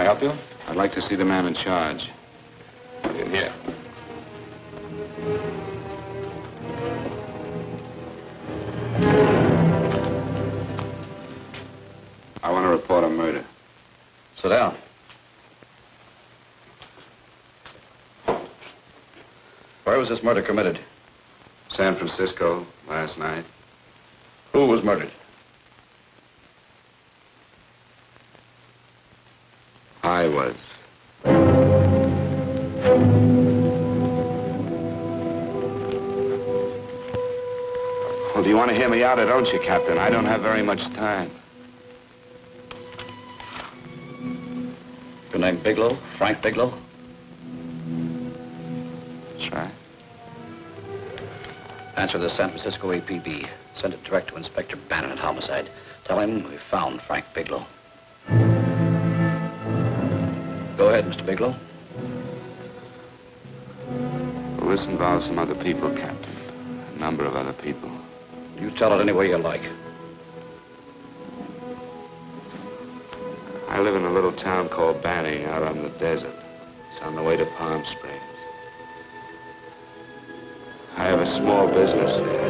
help you? I'd like to see the man in charge. He's in here. I want to report a murder. Sit down. Where was this murder committed? San Francisco, last night. Who was murdered? I was. Well, do you want to hear me out or don't you, Captain? I don't have very much time. Your name Bigelow? Frank Bigelow? That's right. Answer the San Francisco APB. Send it direct to Inspector Bannon at Homicide. Tell him we found Frank Bigelow. Go ahead, Mr. Bigelow. Well, this involves some other people, Captain. A number of other people. You tell it any way you like. I live in a little town called Banning out on the desert. It's on the way to Palm Springs. I have a small business there.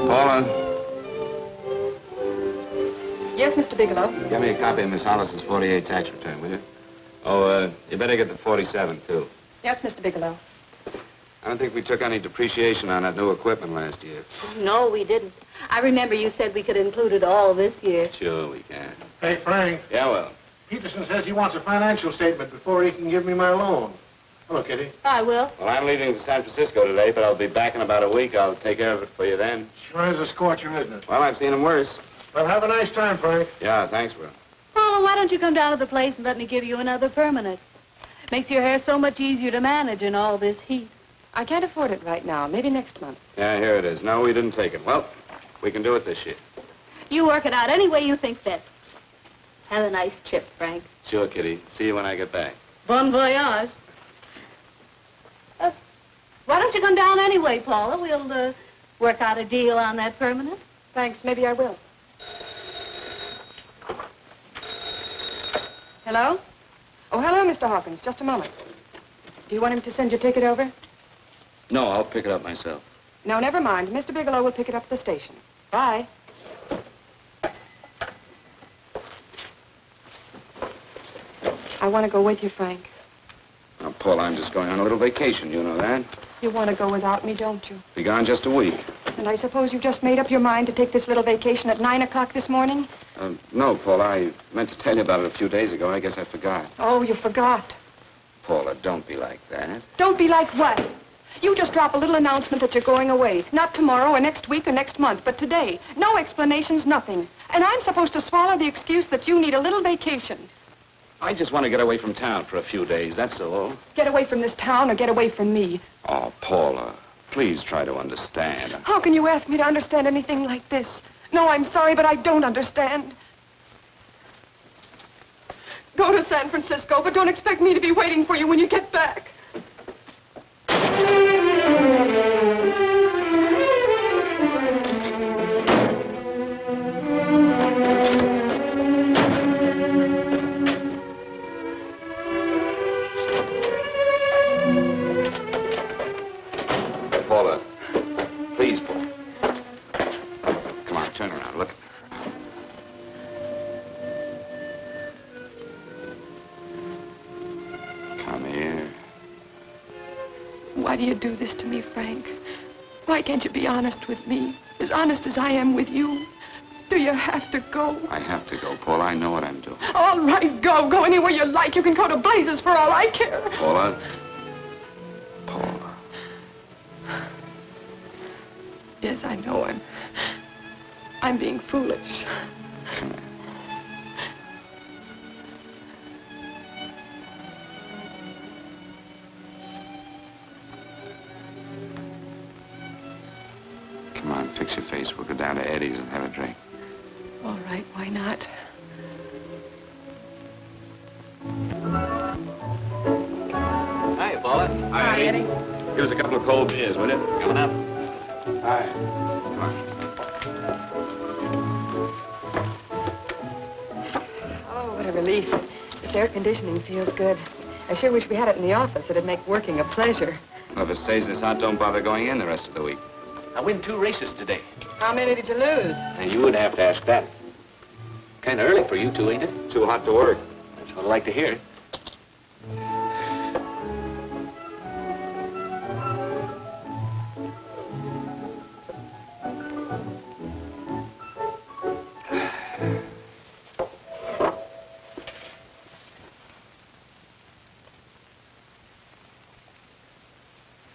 Paula? Yes, Mr. Bigelow? Get me a copy of Miss Hollis's 48 tax return, will you? Oh, you better get the 47, too. Yes, Mr. Bigelow. I don't think we took any depreciation on that new equipment last year. No, we didn't. I remember you said we could include it all this year. Sure we can. Hey, Frank. Yeah, well. Peterson says he wants a financial statement before he can give me my loan. Hello, Kitty. I will. Well, I'm leaving for San Francisco today, but I'll be back in about a week. I'll take care of it for you then. Sure is a scorcher, isn't it? Well, I've seen him worse. Well, have a nice time, Frank. Yeah, thanks, Will. Oh, why don't you come down to the place and let me give you another permanent? Makes your hair so much easier to manage in all this heat. I can't afford it right now. Maybe next month. Yeah, here it is. No, we didn't take it. Well, we can do it this year. You work it out any way you think fit. Have a nice trip, Frank. Sure, Kitty. See you when I get back. Bon voyage. Why don't you come down anyway, Paula? We'll work out a deal on that permanent. Thanks. Maybe I will. Hello? Oh, hello, Mr. Hawkins. Just a moment. Do you want him to send your ticket over? No, I'll pick it up myself. No, never mind. Mr. Bigelow will pick it up at the station. Bye. I want to go with you, Frank. Now, Paul, I'm just going on a little vacation. You know that? You want to go without me, don't you? Be gone just a week. And I suppose you've just made up your mind to take this little vacation at 9 o'clock this morning? No, Paul, I meant to tell you about it a few days ago. I guess I forgot. Oh, you forgot. Paula, don't be like that. Don't be like what? You just drop a little announcement that you're going away. Not tomorrow or next week or next month, but today. No explanations, nothing. And I'm supposed to swallow the excuse that you need a little vacation. I just want to get away from town for a few days, that's all. Get away from this town or get away from me. Oh, Paula, please try to understand. How can you ask me to understand anything like this? No, I'm sorry, but I don't understand. Go to San Francisco, but don't expect me to be waiting for you when you get back. Paula, please, Paula. Come on, turn around, look. Come here. Why do you do this to me, Frank? Why can't you be honest with me? As honest as I am with you? Do you have to go? I have to go, Paula. I know what I'm doing. All right, go. Go anywhere you like. You can go to blazes for all I care. Paula. Paula. Yes, I know. I'm being foolish. Come here. Come on, fix your face. We'll go down to Eddie's and have a drink. All right, why not? Hi, Paula. Hi, Eddie. Give us a couple of cold beers, will you? Coming up. Hi. Come on. What a relief. This air conditioning feels good. I sure wish we had it in the office. It'd make working a pleasure. Well, if it stays this hot, don't bother going in the rest of the week. I win 2 races today. How many did you lose? And you would have to ask that. Kind of early for you two, ain't it? Too hot to work. That's what I like to hear.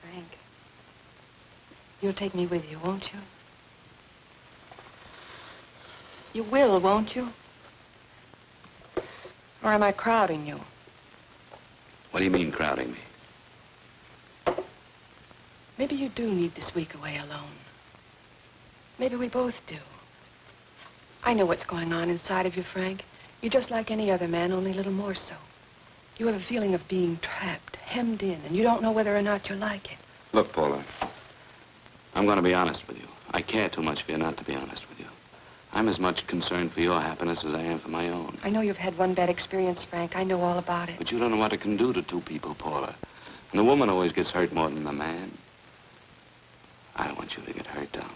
Frank, you'll take me with you, won't you? You will, won't you? Or am I crowding you? What do you mean, crowding me? Maybe you do need this week away alone. Maybe we both do. I know what's going on inside of you, Frank. You're just like any other man, only a little more so. You have a feeling of being trapped, hemmed in, and you don't know whether or not you like it. Look, Paula, I'm going to be honest with you. I care too much for you not to be honest with you. I'm as much concerned for your happiness as I am for my own. I know you've had one bad experience, Frank. I know all about it. But you don't know what it can do to 2 people, Paula. And the woman always gets hurt more than the man. I don't want you to get hurt, darling.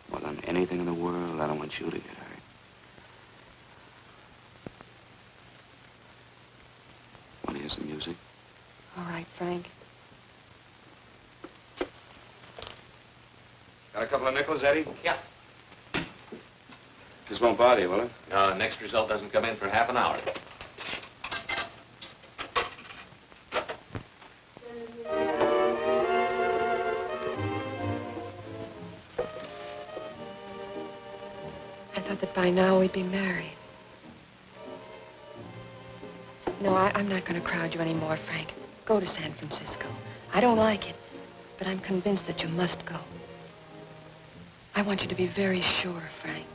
More than anything in the world, I don't want you to get hurt. Want to hear some music? All right, Frank. Got a couple of nickels, Eddie? Yeah. This won't bother you, will it? Next result doesn't come in for half an hour. I thought that by now we'd be married. No, I'm not going to crowd you anymore, Frank. Go to San Francisco. I don't like it, but I'm convinced that you must go. I want you to be very sure, Frank.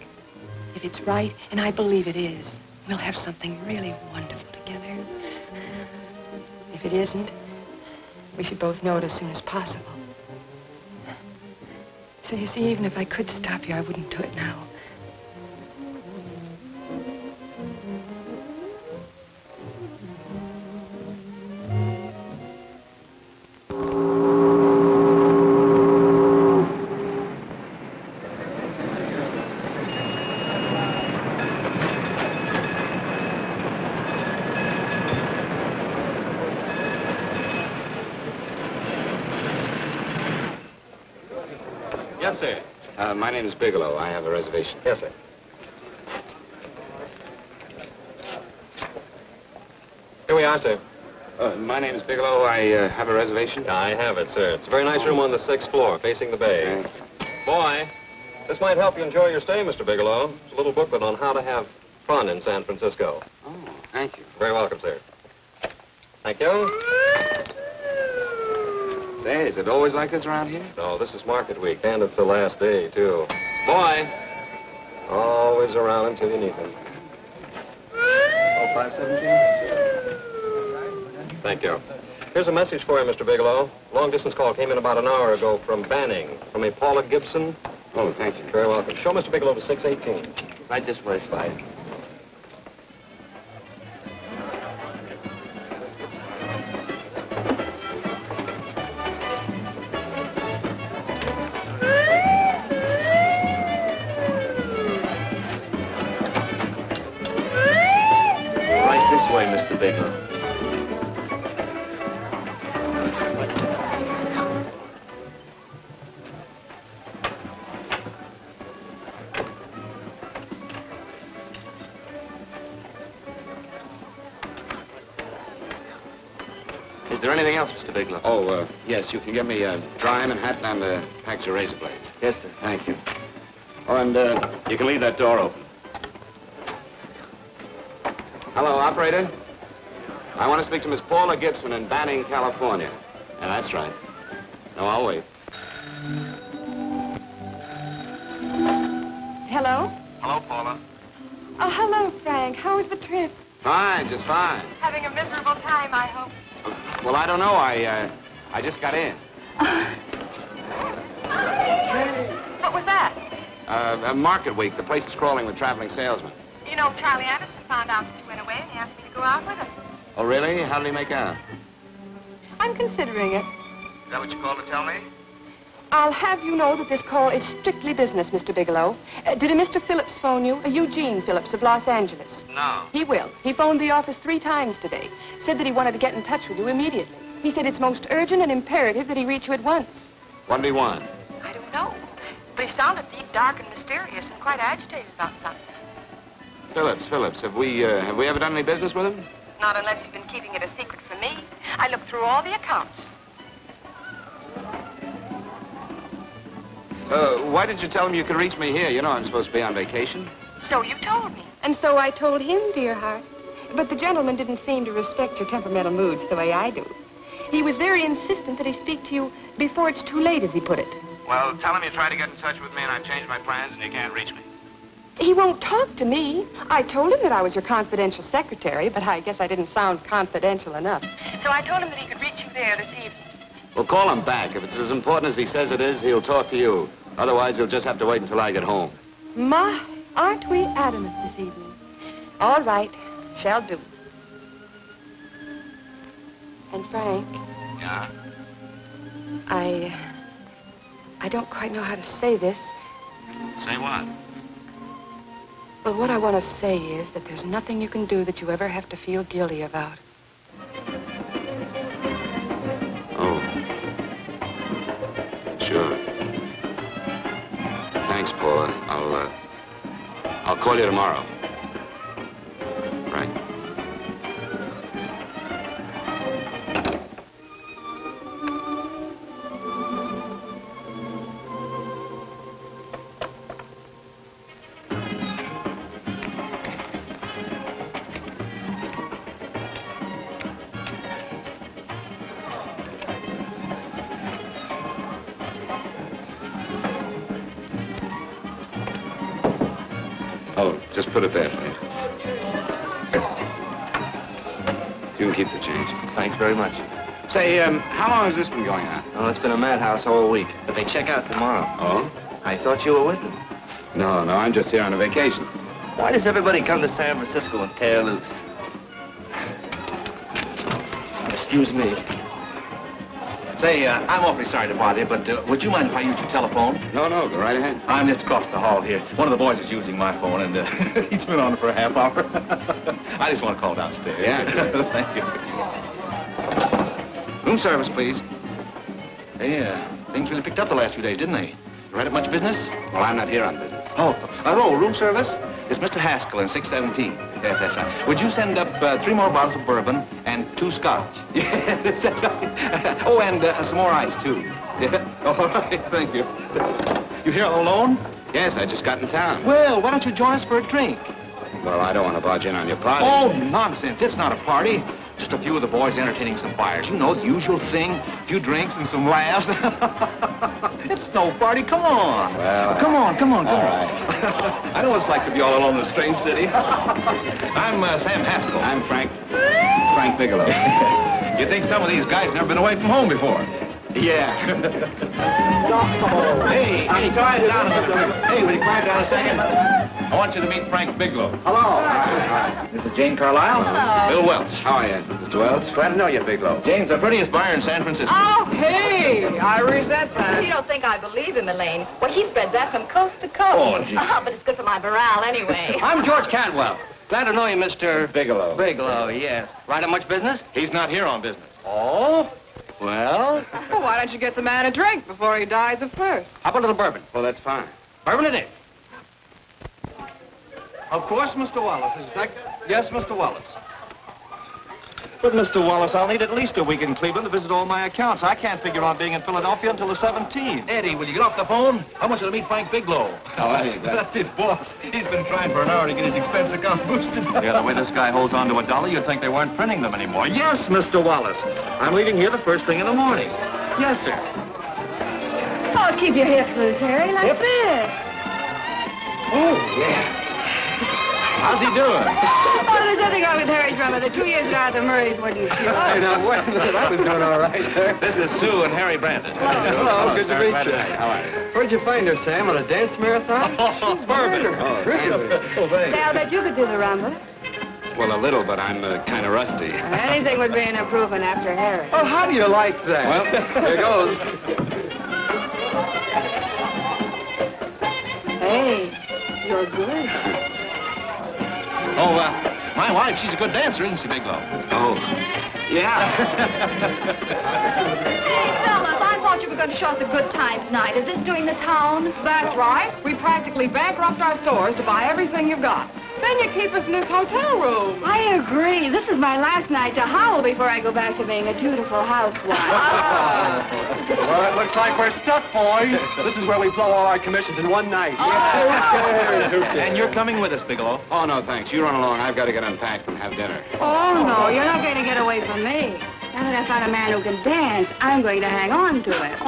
If it's right, and I believe it is, we'll have something really wonderful together. If it isn't, we should both know it as soon as possible. So you see, even if I could stop you, I wouldn't do it now. Yes, sir. My name is Bigelow. I have a reservation. Yes, sir. Here we are, sir. My name is Bigelow. I have a reservation. I have it, sir. It's a very nice room on the 6th floor, facing the bay. Boy, this might help you enjoy your stay, Mr. Bigelow. It's a little booklet on how to have fun in San Francisco. Oh, thank you. Very welcome, sir. Thank you. Say, is it always like this around here? No, this is market week, and it's the last day, too. Boy, always around until you need him. Oh, 517? Thank you. Here's a message for you, Mr. Bigelow. Long-distance call came in about an hour ago from Banning, from a Paula Gibson. Oh, thank you. Very welcome. Show Mr. Bigelow to 618. Right this way, Spy. This way, Mr. Bigelow. Is there anything else, Mr. Bigelow? Oh, yes, you can get me a dry Manhattan and a package of razor blades. Yes, sir. Thank you. Oh, and you can leave that door open. Hello, operator. I want to speak to Miss Paula Gibson in Banning, California. Yeah, that's right. No, I'll wait. Hello? Hello, Paula. Oh, hello, Frank. How was the trip? Fine, just fine. Having a miserable time, I hope. Well, I don't know. I just got in. What was that? Market week. The place is crawling with traveling salesmen. You know, Charlie Anderson found out that you went away, and he asked me to go out with him. Oh, really? How did he make out? I'm considering it. Is that what you called to tell me? I'll have you know that this call is strictly business, Mr. Bigelow. Did a Mr. Phillips phone you? A Eugene Phillips of Los Angeles. No. He will. He phoned the office 3 times today. Said that he wanted to get in touch with you immediately. He said it's most urgent and imperative that he reach you at once. What did he want? I don't know. But he sounded deep, dark, and mysterious, and quite agitated about something. Phillips. Have we ever done any business with him? Not unless you've been keeping it a secret from me. I looked through all the accounts. Why did you tell him you could reach me here? You know I'm supposed to be on vacation. So you told me. And so I told him, dear heart. But the gentleman didn't seem to respect your temperamental moods the way I do. He was very insistent that he speak to you before it's too late, as he put it. Well, tell him you tried to get in touch with me and I changed my plans and you can't reach me. He won't talk to me. I told him that I was your confidential secretary, but I guess I didn't sound confidential enough. So I told him that he could reach you there this evening. Well, call him back. If it's as important as he says it is, he'll talk to you. Otherwise, he'll just have to wait until I get home. My, aren't we adamant this evening? All right, shall do. And Frank, Yeah? I don't quite know how to say this. Say what? But what I want to say is that there's nothing you can do that you ever have to feel guilty about. Oh. Sure. Thanks, Paula. I'll call you tomorrow. Right. Oh, just put it there, please. You can keep the change. Thanks very much. Say, how long has this been going on? Oh, it's been a madhouse all week, but they check out tomorrow. Oh? I thought you were with them. No, I'm just here on a vacation. Why does everybody come to San Francisco and tear loose? Excuse me. Say, I'm awfully sorry to bother you, but would you mind if I use your telephone? No, go right ahead. I'm just across the hall here. One of the boys is using my phone, and he's been on it for a half hour. I just want to call downstairs. Yeah. Thank you. Room service, please. Hey, things really picked up the last few days, didn't they? You right up much business? Well, I'm not here on business. Oh, room service? It's Mr. Haskell in 617. Yes, that's right. Would you send up 3 more bottles of bourbon and 2 scotch? Yes. Oh, and some more ice, too. Yeah. All right, thank you. You here all alone? Yes, I just got in town. Well, why don't you join us for a drink? Well, I don't want to barge in on your party. Oh, nonsense. It's not a party. Just a few of the boys entertaining some fires. You know, the usual thing. A few drinks and some laughs. It's no party. Come on. Well, Come on. All right. I know what it's like to be all alone in a strange city. I'm Sam Haskell. I'm Frank Bigelow. You think some of these guys never been away from home before? Yeah. Hey, quiet down a minute. Hey, will you quiet down a second? I want you to meet Frank Bigelow. Hello. Hi. This is Jane Carlisle. Hello. Bill Welch. How are you, Mr. Welch? Glad to know you, Bigelow. Jane's the prettiest buyer in San Francisco. Oh, hey, I resent that. You don't think I believe him, Elaine? Well, he spreads that from coast to coast. Oh, gee. But it's good for my morale anyway. I'm George Cantwell. Glad to know you, Mr. Bigelow. Bigelow, yes. Right up much business? He's not here on business. Oh? Well, Well, why don't you get the man a drink before he dies of thirst? how about a little bourbon? Well, that's fine. Bourbon it is. Of course, Mr. Wallace. Yes, Mr. Wallace. But, Mr. Wallace, I'll need at least a week in Cleveland to visit all my accounts. I can't figure on being in Philadelphia until the 17th. Eddie, will you get off the phone? I want you to meet Frank Bigelow. How are you? That's his boss. He's been trying for an hour to get his expense account boosted. Yeah, the way this guy holds on to $1, you'd think they weren't printing them anymore. Yes, Mr. Wallace. I'm leaving here the first thing in the morning. Yes, sir. Oh, keep your hips loose, Harry, like this. Oh, yeah. How's he doing? Oh, there's nothing wrong with Harry Drummer. The 2 years ago, the Murrays wouldn't shoot. Hey, now, wait a minute. I was doing all right there. This is Sue and Harry Brandon. Hello, good to sir. meet Glad you. How are you? Where'd you find her, Sam? On a dance marathon? Bourbon. Oh, really? Say, I'll bet you could do the rumba. Well, a little, but I'm kind of rusty. Anything would be an improvement after Harry. Oh, how do you like that? Well, here goes. Hey, you're good. Oh, my wife, she's a good dancer, isn't she, Bigelow? oh, yeah. Fellas, I thought you were going to show us a good time tonight. Is this doing the town? That's right. We practically bankrupt our stores to buy everything you've got. Then you keep us in this hotel room. I agree. This is my last night to howl before I go back to being a dutiful housewife. Well, it looks like we're stuck, boys. This is where we blow all our commissions in one night. And you're coming with us, Bigelow. Oh, no, thanks. You run along. I've got to get unpacked and have dinner. Oh, no, you're not going to get away from me. Now that I found a man who can dance, I'm going to hang on to him.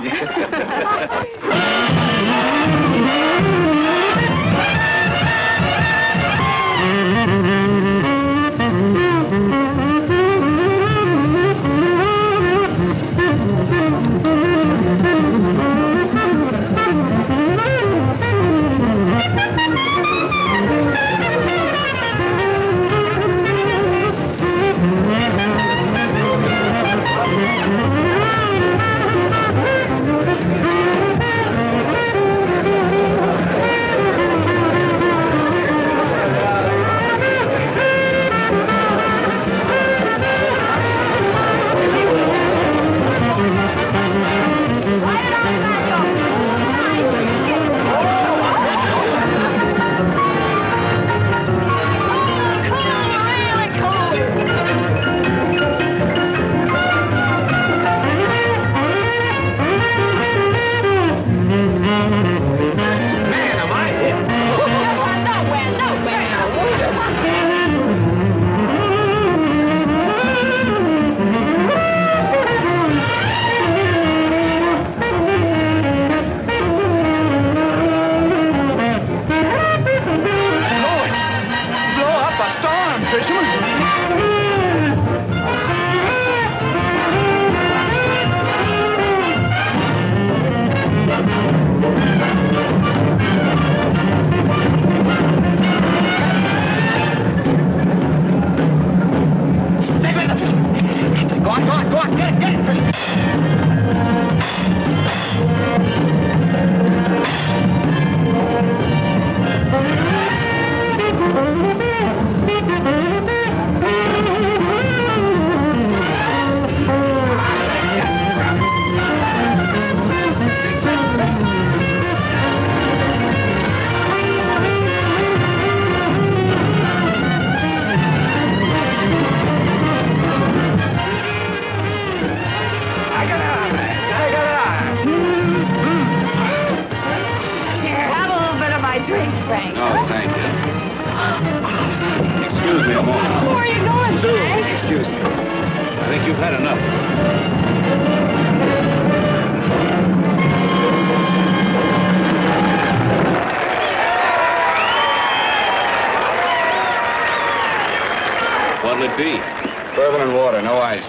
Bourbon and water, no ice.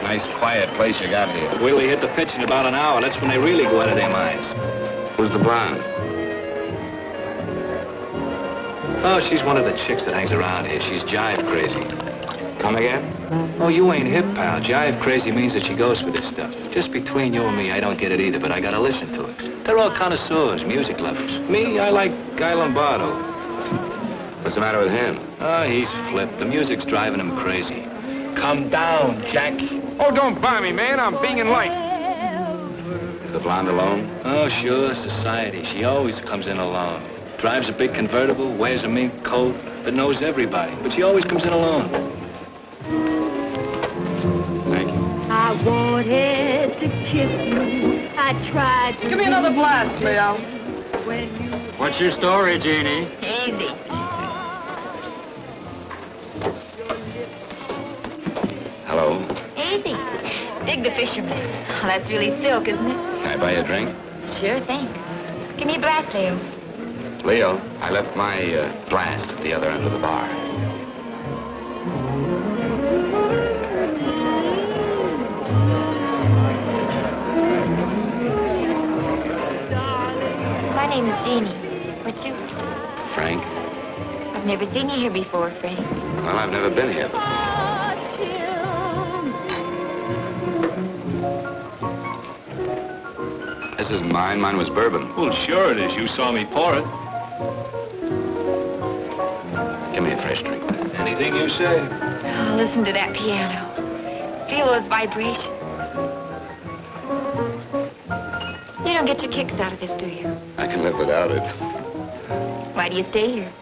Nice, quiet place you got here. Wait till we hit the pitch in about an hour. That's when they really go out of their minds. Who's the blonde? Oh, she's one of the chicks that hangs around here. She's jive crazy. Come again? Oh, you ain't hip, pal. Jive crazy means that she goes for this stuff. Just between you and me, I don't get it either, but I gotta listen to it. They're all connoisseurs, music lovers. Me, I like Guy Lombardo. What's the matter with him? Oh, he's flipped. The music's driving him crazy. Come down, Jack. Oh, don't buy me, man. I'm being light. Is the blonde alone? Oh, sure, society. She always comes in alone. Drives a big convertible, wears a mink coat, but knows everybody. But she always comes in alone. Thank you. I wanted to kiss you. I tried to... Give me another blast, Leo. When you... What's your story, Jeannie? Easy. Hello. Easy. Dig the fisherman. Oh, that's really silk, isn't it? Can I buy you a drink? Sure thing. Give me a blast, Leo. Leo, I left my flask at the other end of the bar. My name is Jeannie. What's you? Frank? I've never seen you here before, Frank. Well, I've never been here before. This isn't mine. Mine was bourbon. Well, sure it is. You saw me pour it. Give me a fresh drink. Anything you say. Oh, listen to that piano. Feel those vibrations. You don't get your kicks out of this, do you? I can live without it. Why do you stay here?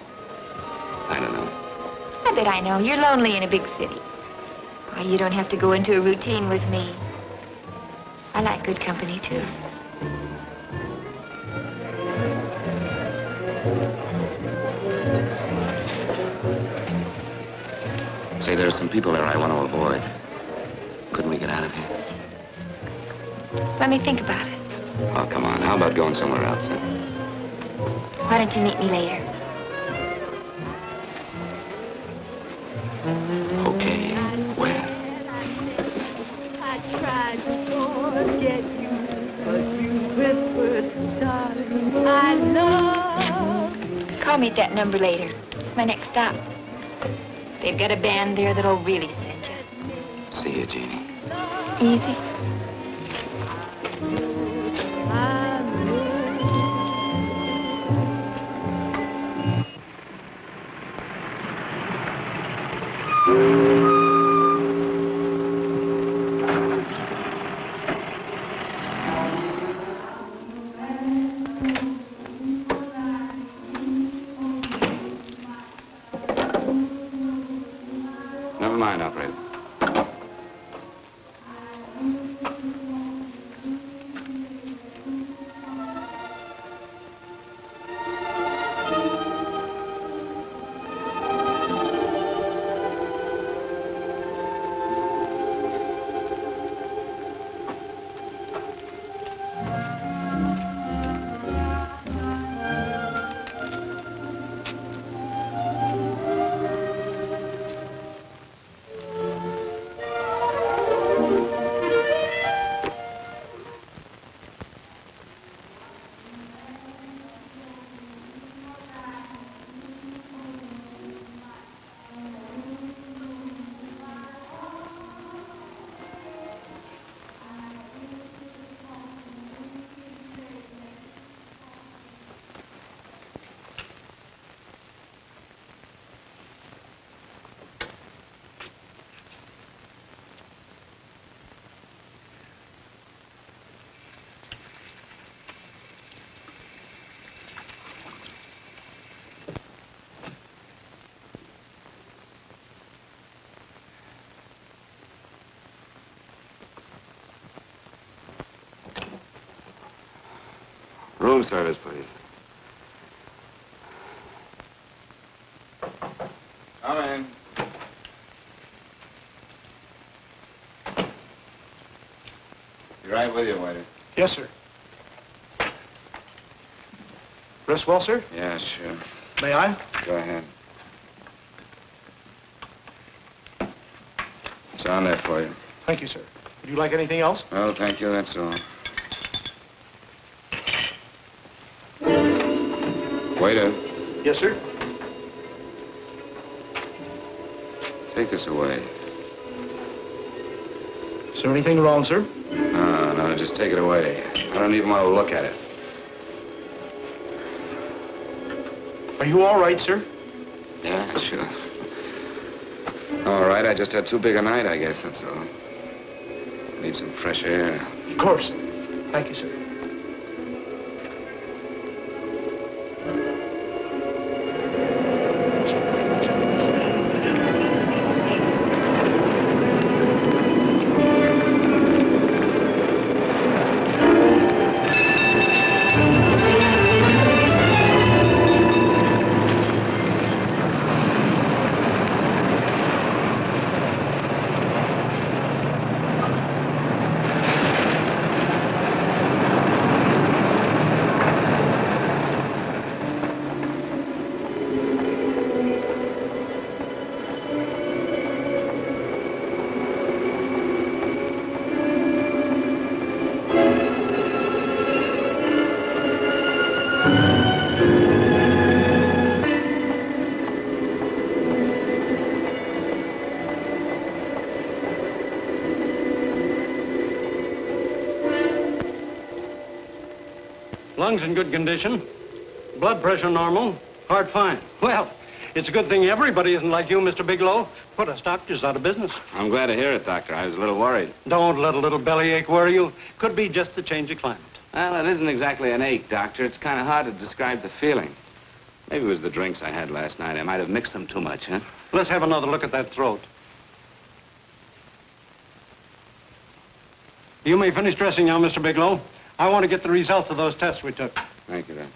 I don't know. I bet I know. You're lonely in a big city. Why, you don't have to go into a routine with me. I like good company, too. Say, there are some people there I want to avoid. Couldn't we get out of here? Let me think about it. Oh, come on. How about going somewhere else, then? Why don't you meet me later? Okay. Where? I tried to forget you, but you whispered, darling, I love. Call me at that number later. It's my next stop. They've got a band there that'll really send you. See you, Jeannie. Easy. Never mind, operator. Room service, please. Come in. Be right with you, waiter. Yes, sir. Rest well, sir? Yeah, sure. May I? Go ahead. It's on there for you. Thank you, sir. Would you like anything else? Oh, thank you, that's all. Waiter, Yes, sir. take this away. Is there anything wrong, sir? No, just take it away. I don't even want to look at it. Are you all right, sir? Yeah, sure. All right, I just had too big a night, I guess, that's all. Need some fresh air. Of course. Thank you, sir. Lungs in good condition. Blood pressure normal. Heart fine. Well, it's a good thing everybody isn't like you, Mr. Bigelow. Put us doctors out of business. I'm glad to hear it, Doctor. I was a little worried. Don't let a little bellyache worry you. Could be just the change of climate. Well, it isn't exactly an ache, Doctor. It's kind of hard to describe the feeling. Maybe it was the drinks I had last night. I might have mixed them too much, huh? Let's have another look at that throat. You may finish dressing now, Mr. Bigelow. I want to get the results of those tests we took. Thank you, Doctor.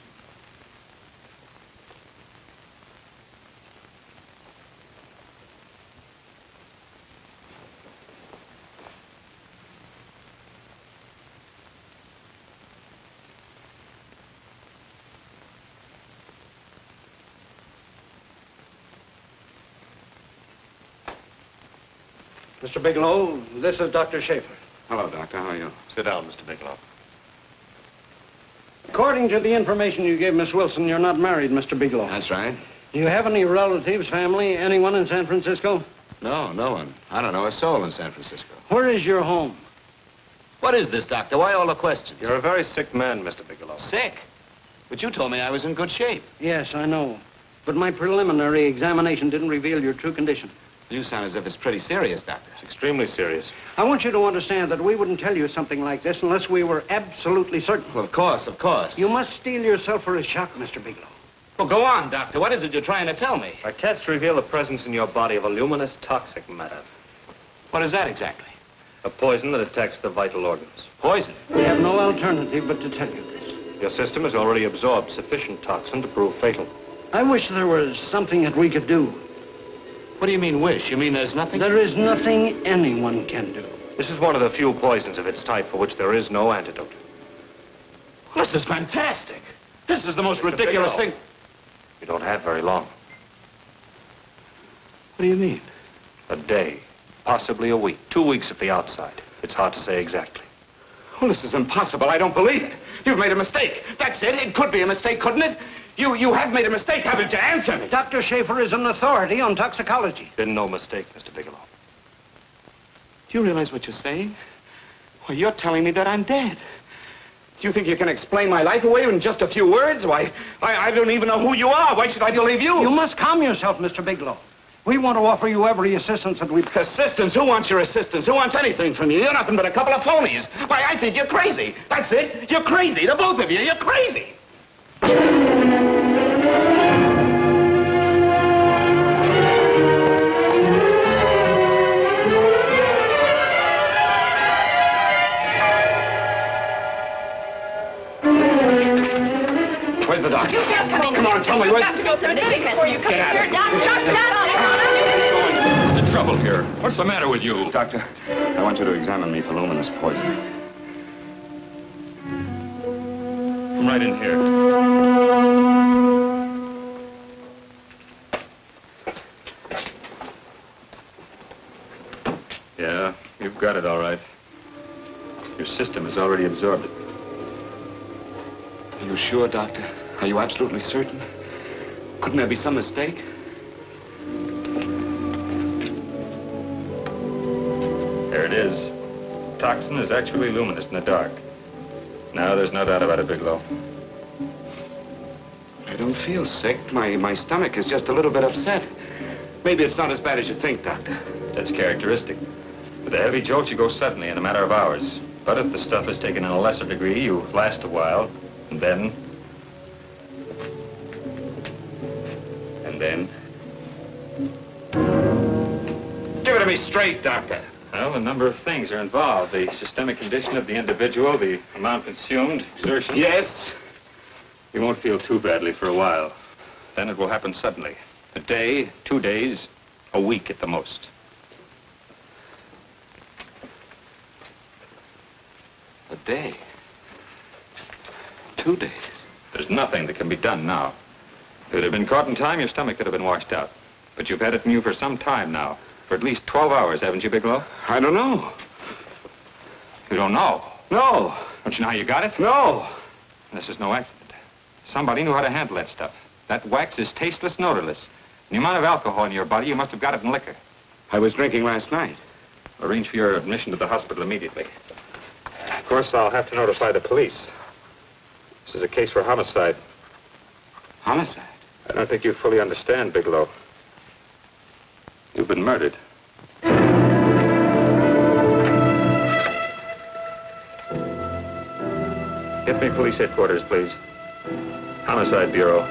Mr. Bigelow, this is Dr. Schaefer. Hello, Doctor. How are you? Sit down, Mr. Bigelow. According to the information you gave Miss Wilson, you're not married, Mr. Bigelow. That's right. Do you have any relatives, family, anyone in San Francisco? No, no one. I don't know a soul in San Francisco. Where is your home? What is this, Doctor? Why all the questions? You're a very sick man, Mr. Bigelow. Sick? But you told me I was in good shape. Yes, I know. But my preliminary examination didn't reveal your true condition. You sound as if it's pretty serious, Doctor. It's extremely serious. I want you to understand that we wouldn't tell you something like this unless we were absolutely certain. Well, of course, of course. You must steel yourself for a shock, Mr. Bigelow. Well, go on, Doctor. What is it you're trying to tell me? Our tests reveal the presence in your body of a luminous toxic matter. What is that exactly? A poison that attacks the vital organs. Poison? We have no alternative but to tell you this. Your system has already absorbed sufficient toxin to prove fatal. I wish there was something that we could do. What do you mean, wish? You mean there's nothing? There is nothing anyone can do. This is one of the few poisons of its type for which there is no antidote. Well, this is fantastic. This is the most ridiculous thing. You don't have very long. What do you mean? A day, possibly a week, 2 weeks at the outside. It's hard to say exactly. Well, this is impossible. I don't believe it. You've made a mistake. That's it. It could be a mistake, couldn't it? You have made a mistake, haven't you? Answer me. Dr. Schaefer is an authority on toxicology. Been no mistake, Mr. Bigelow. Do you realize what you're saying? Well, you're telling me that I'm dead. Do you think you can explain my life away in just a few words? Why, I don't even know who you are. Why should I believe you? You must calm yourself, Mr. Bigelow. We want to offer you every assistance that we... Assistance? Who wants your assistance? Who wants anything from you? You're nothing but a couple of phonies. Why, I think you're crazy. That's it. You're crazy. The both of you. You're crazy. Where's the doctor? You can't come in. Come on, tell me where... You have to go through the before you come Get out of here. here. Doctor. What's the trouble here? What's the matter with you? Doctor, I want you to examine me for luminous poison. Come right in here. Yeah, you've got it all right. Your system has already absorbed it. Are you sure, Doctor? Are you absolutely certain? Couldn't there be some mistake? There it is. Toxin is actually luminous in the dark. Now there's no doubt about it, Bigelow. I don't feel sick. My stomach is just a little bit upset. Maybe it's not as bad as you think, Doctor. That's characteristic. With a heavy jolt, you go suddenly in a matter of hours. But if the stuff is taken in a lesser degree, you last a while, and then... Give it to me straight, Doctor. Well, a number of things are involved. The systemic condition of the individual, the amount consumed, exertion. Yes? You won't feel too badly for a while. Then it will happen suddenly. A day, 2 days, a week at the most. A day? 2 days? There's nothing that can be done now. If it had been caught in time, your stomach could have been washed out. But you've had it in you for some time now. For at least 12 hours, haven't you, Bigelow? I don't know. You don't know? No. Don't you know how you got it? No. This is no accident. Somebody knew how to handle that stuff. That wax is tasteless, odorless. And the amount of alcohol in your body, you must have got it in liquor. I was drinking last night. Arrange for your admission to the hospital immediately. Of course, I'll have to notify the police. This is a case for homicide. Homicide? I don't think you fully understand, Bigelow. You've been murdered. Get me police headquarters, please. Homicide Bureau.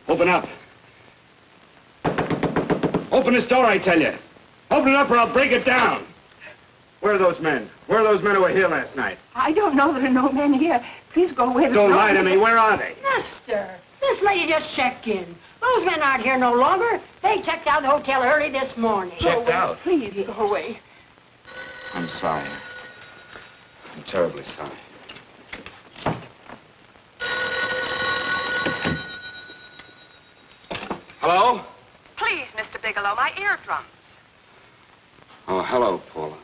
Open up. Open this door, I tell you. Open it up or I'll break it down. Where are those men? Where are those men who were here last night? I don't know. There are no men here. Please go away. Don't lie to me. Where are they? Mister, this lady just checked in. Those men aren't here no longer. They checked out the hotel early this morning. Checked out? Please go away. I'm sorry. I'm terribly sorry. Hello? Please, Mr. Bigelow, my eardrums. Oh, hello, Paula.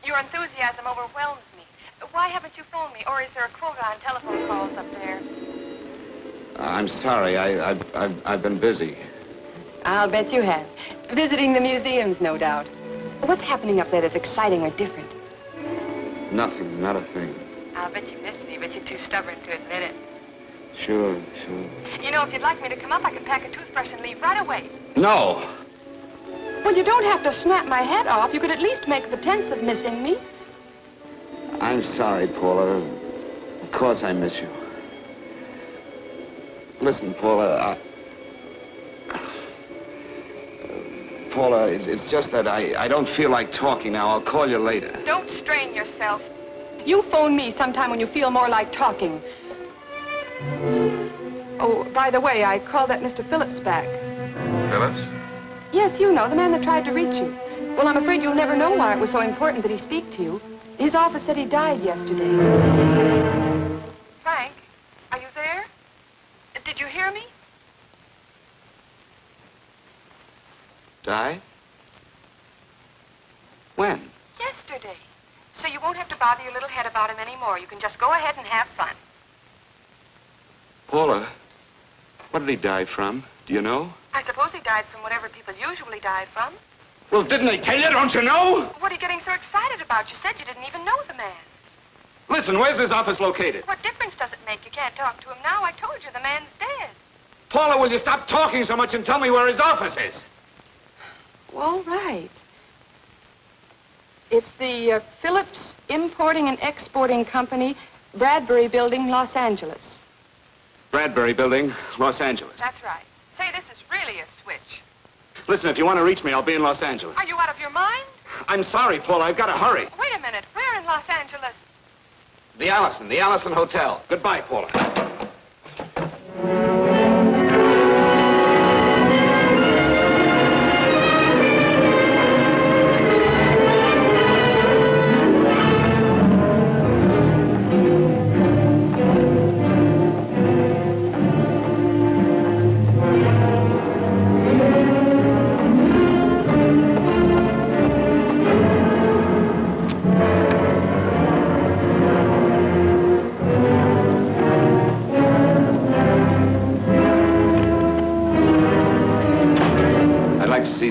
Your enthusiasm overwhelms me. Why haven't you phoned me? Or is there a quota on telephone calls up there? I'm sorry. I've been busy. I'll bet you have. Visiting the museums, no doubt. What's happening up there that's exciting or different? Nothing, not a thing. I'll bet you miss me, but you're too stubborn to admit it. Sure. You know, if you'd like me to come up, I could pack a toothbrush and leave right away. No. Well, you don't have to snap my head off. You could at least make a pretense of missing me. I'm sorry, Paula. Of course I miss you. Listen, Paula, Paula, it's just that I don't feel like talking now. I'll call you later. Don't strain yourself. You phone me sometime when you feel more like talking. Oh, by the way, I called that Mr. Phillips back. Phillips? Yes, you know, the man that tried to reach you. Well, I'm afraid you'll never know why it was so important that he speak to you. His office said he died yesterday. Frank, are you there? Did you hear me? Died? When? Yesterday. So you won't have to bother your little head about him anymore. You can just go ahead and have fun. Paula, what did he die from? Do you know? I suppose he died from whatever people usually die from. Well, didn't they tell you? Don't you know? What are you getting so excited about? You said you didn't even know the man. Listen, where's his office located? What difference does it make? You can't talk to him now. I told you the man's dead. Paula, will you stop talking so much and tell me where his office is? All right. It's the Phillips Importing and Exporting Company, Bradbury Building, Los Angeles. Bradbury Building, Los Angeles. That's right. Say, this is really a switch. Listen, if you want to reach me, I'll be in Los Angeles. Are you out of your mind? I'm sorry, Paula. I've got to hurry. Wait a minute. Where in Los Angeles? The Allison Hotel. Goodbye, Paula.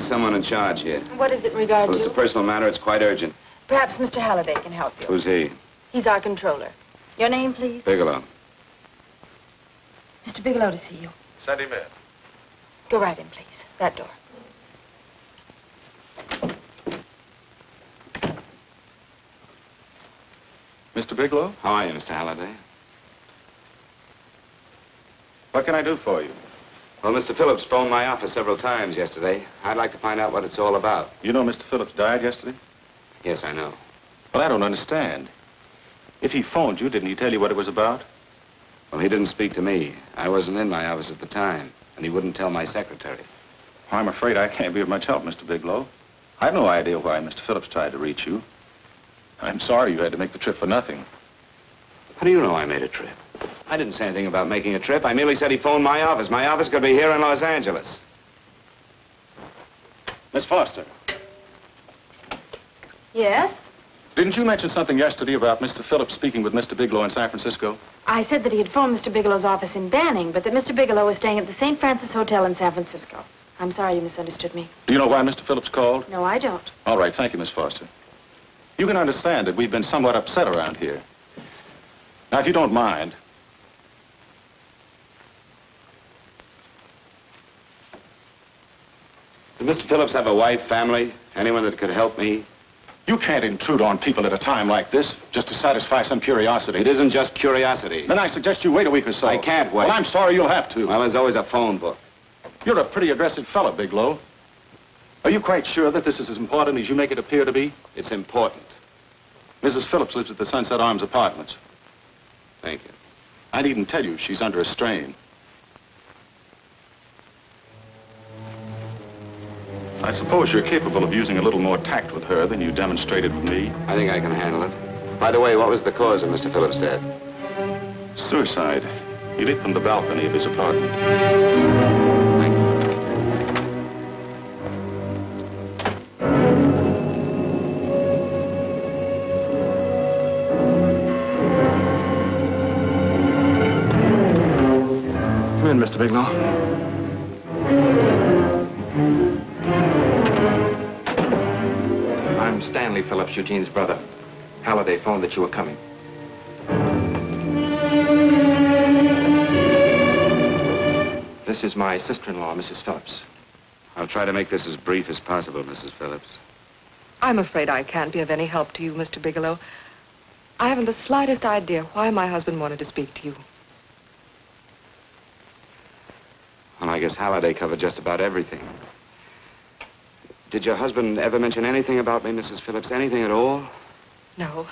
Someone in charge here. What is it in regard Well, it's a personal matter. It's quite urgent. Perhaps Mr. Halliday can help you. Who's he? He's our controller. Your name, please? Bigelow. Mr. Bigelow to see you. Send him in. Go right in, please. That door. Mr. Bigelow? How are you, Mr. Halliday? What can I do for you? Well, Mr. Phillips phoned my office several times yesterday. I'd like to find out what it's all about. You know Mr. Phillips died yesterday? Yes, I know. Well, I don't understand. If he phoned you, didn't he tell you what it was about? Well, he didn't speak to me. I wasn't in my office at the time, and he wouldn't tell my secretary. Well, I'm afraid I can't be of much help, Mr. Bigelow. I've no idea why Mr. Phillips tried to reach you. I'm sorry you had to make the trip for nothing. How do you know I made a trip? I didn't say anything about making a trip. I merely said he phoned my office. My office could be here in Los Angeles. Miss Foster, Yes? didn't you mention something yesterday about Mr. Phillips speaking with Mr. Bigelow in San Francisco? I said that he had phoned Mr. Bigelow's office in Banning, but that Mr. Bigelow was staying at the St. Francis Hotel in San Francisco. I'm sorry you misunderstood me. Do you know why Mr. Phillips called? No, I don't. All right, thank you, Miss Foster. You can understand that we've been somewhat upset around here. Now, if you don't mind, Did Mr. Phillips have a wife, family, anyone that could help me? you can't intrude on people at a time like this just to satisfy some curiosity. It isn't just curiosity. Then I suggest you wait a week or so. I can't wait. Well, I'm sorry you'll have to. Well, there's always a phone book. You're a pretty aggressive fellow, Bigelow. Are you quite sure that this is as important as you make it appear to be? It's important. Mrs. Phillips lives at the Sunset Arms Apartments. Thank you. I needn't tell you she's under a strain. I suppose you're capable of using a little more tact with her than you demonstrated with me. I think I can handle it. By the way, what was the cause of Mr. Phillips' death? Suicide. He leaped from the balcony of his apartment. Come in, Mr. Bigelow. I'm Stanley Phillips, Eugene's brother. Halliday phoned that you were coming. This is my sister-in-law, Mrs. Phillips. I'll try to make this as brief as possible, Mrs. Phillips. I'm afraid I can't be of any help to you, Mr. Bigelow. I haven't the slightest idea why my husband wanted to speak to you. Well, I guess Halliday covered just about everything. Did your husband ever mention anything about me, Mrs. Phillips? Anything at all? No,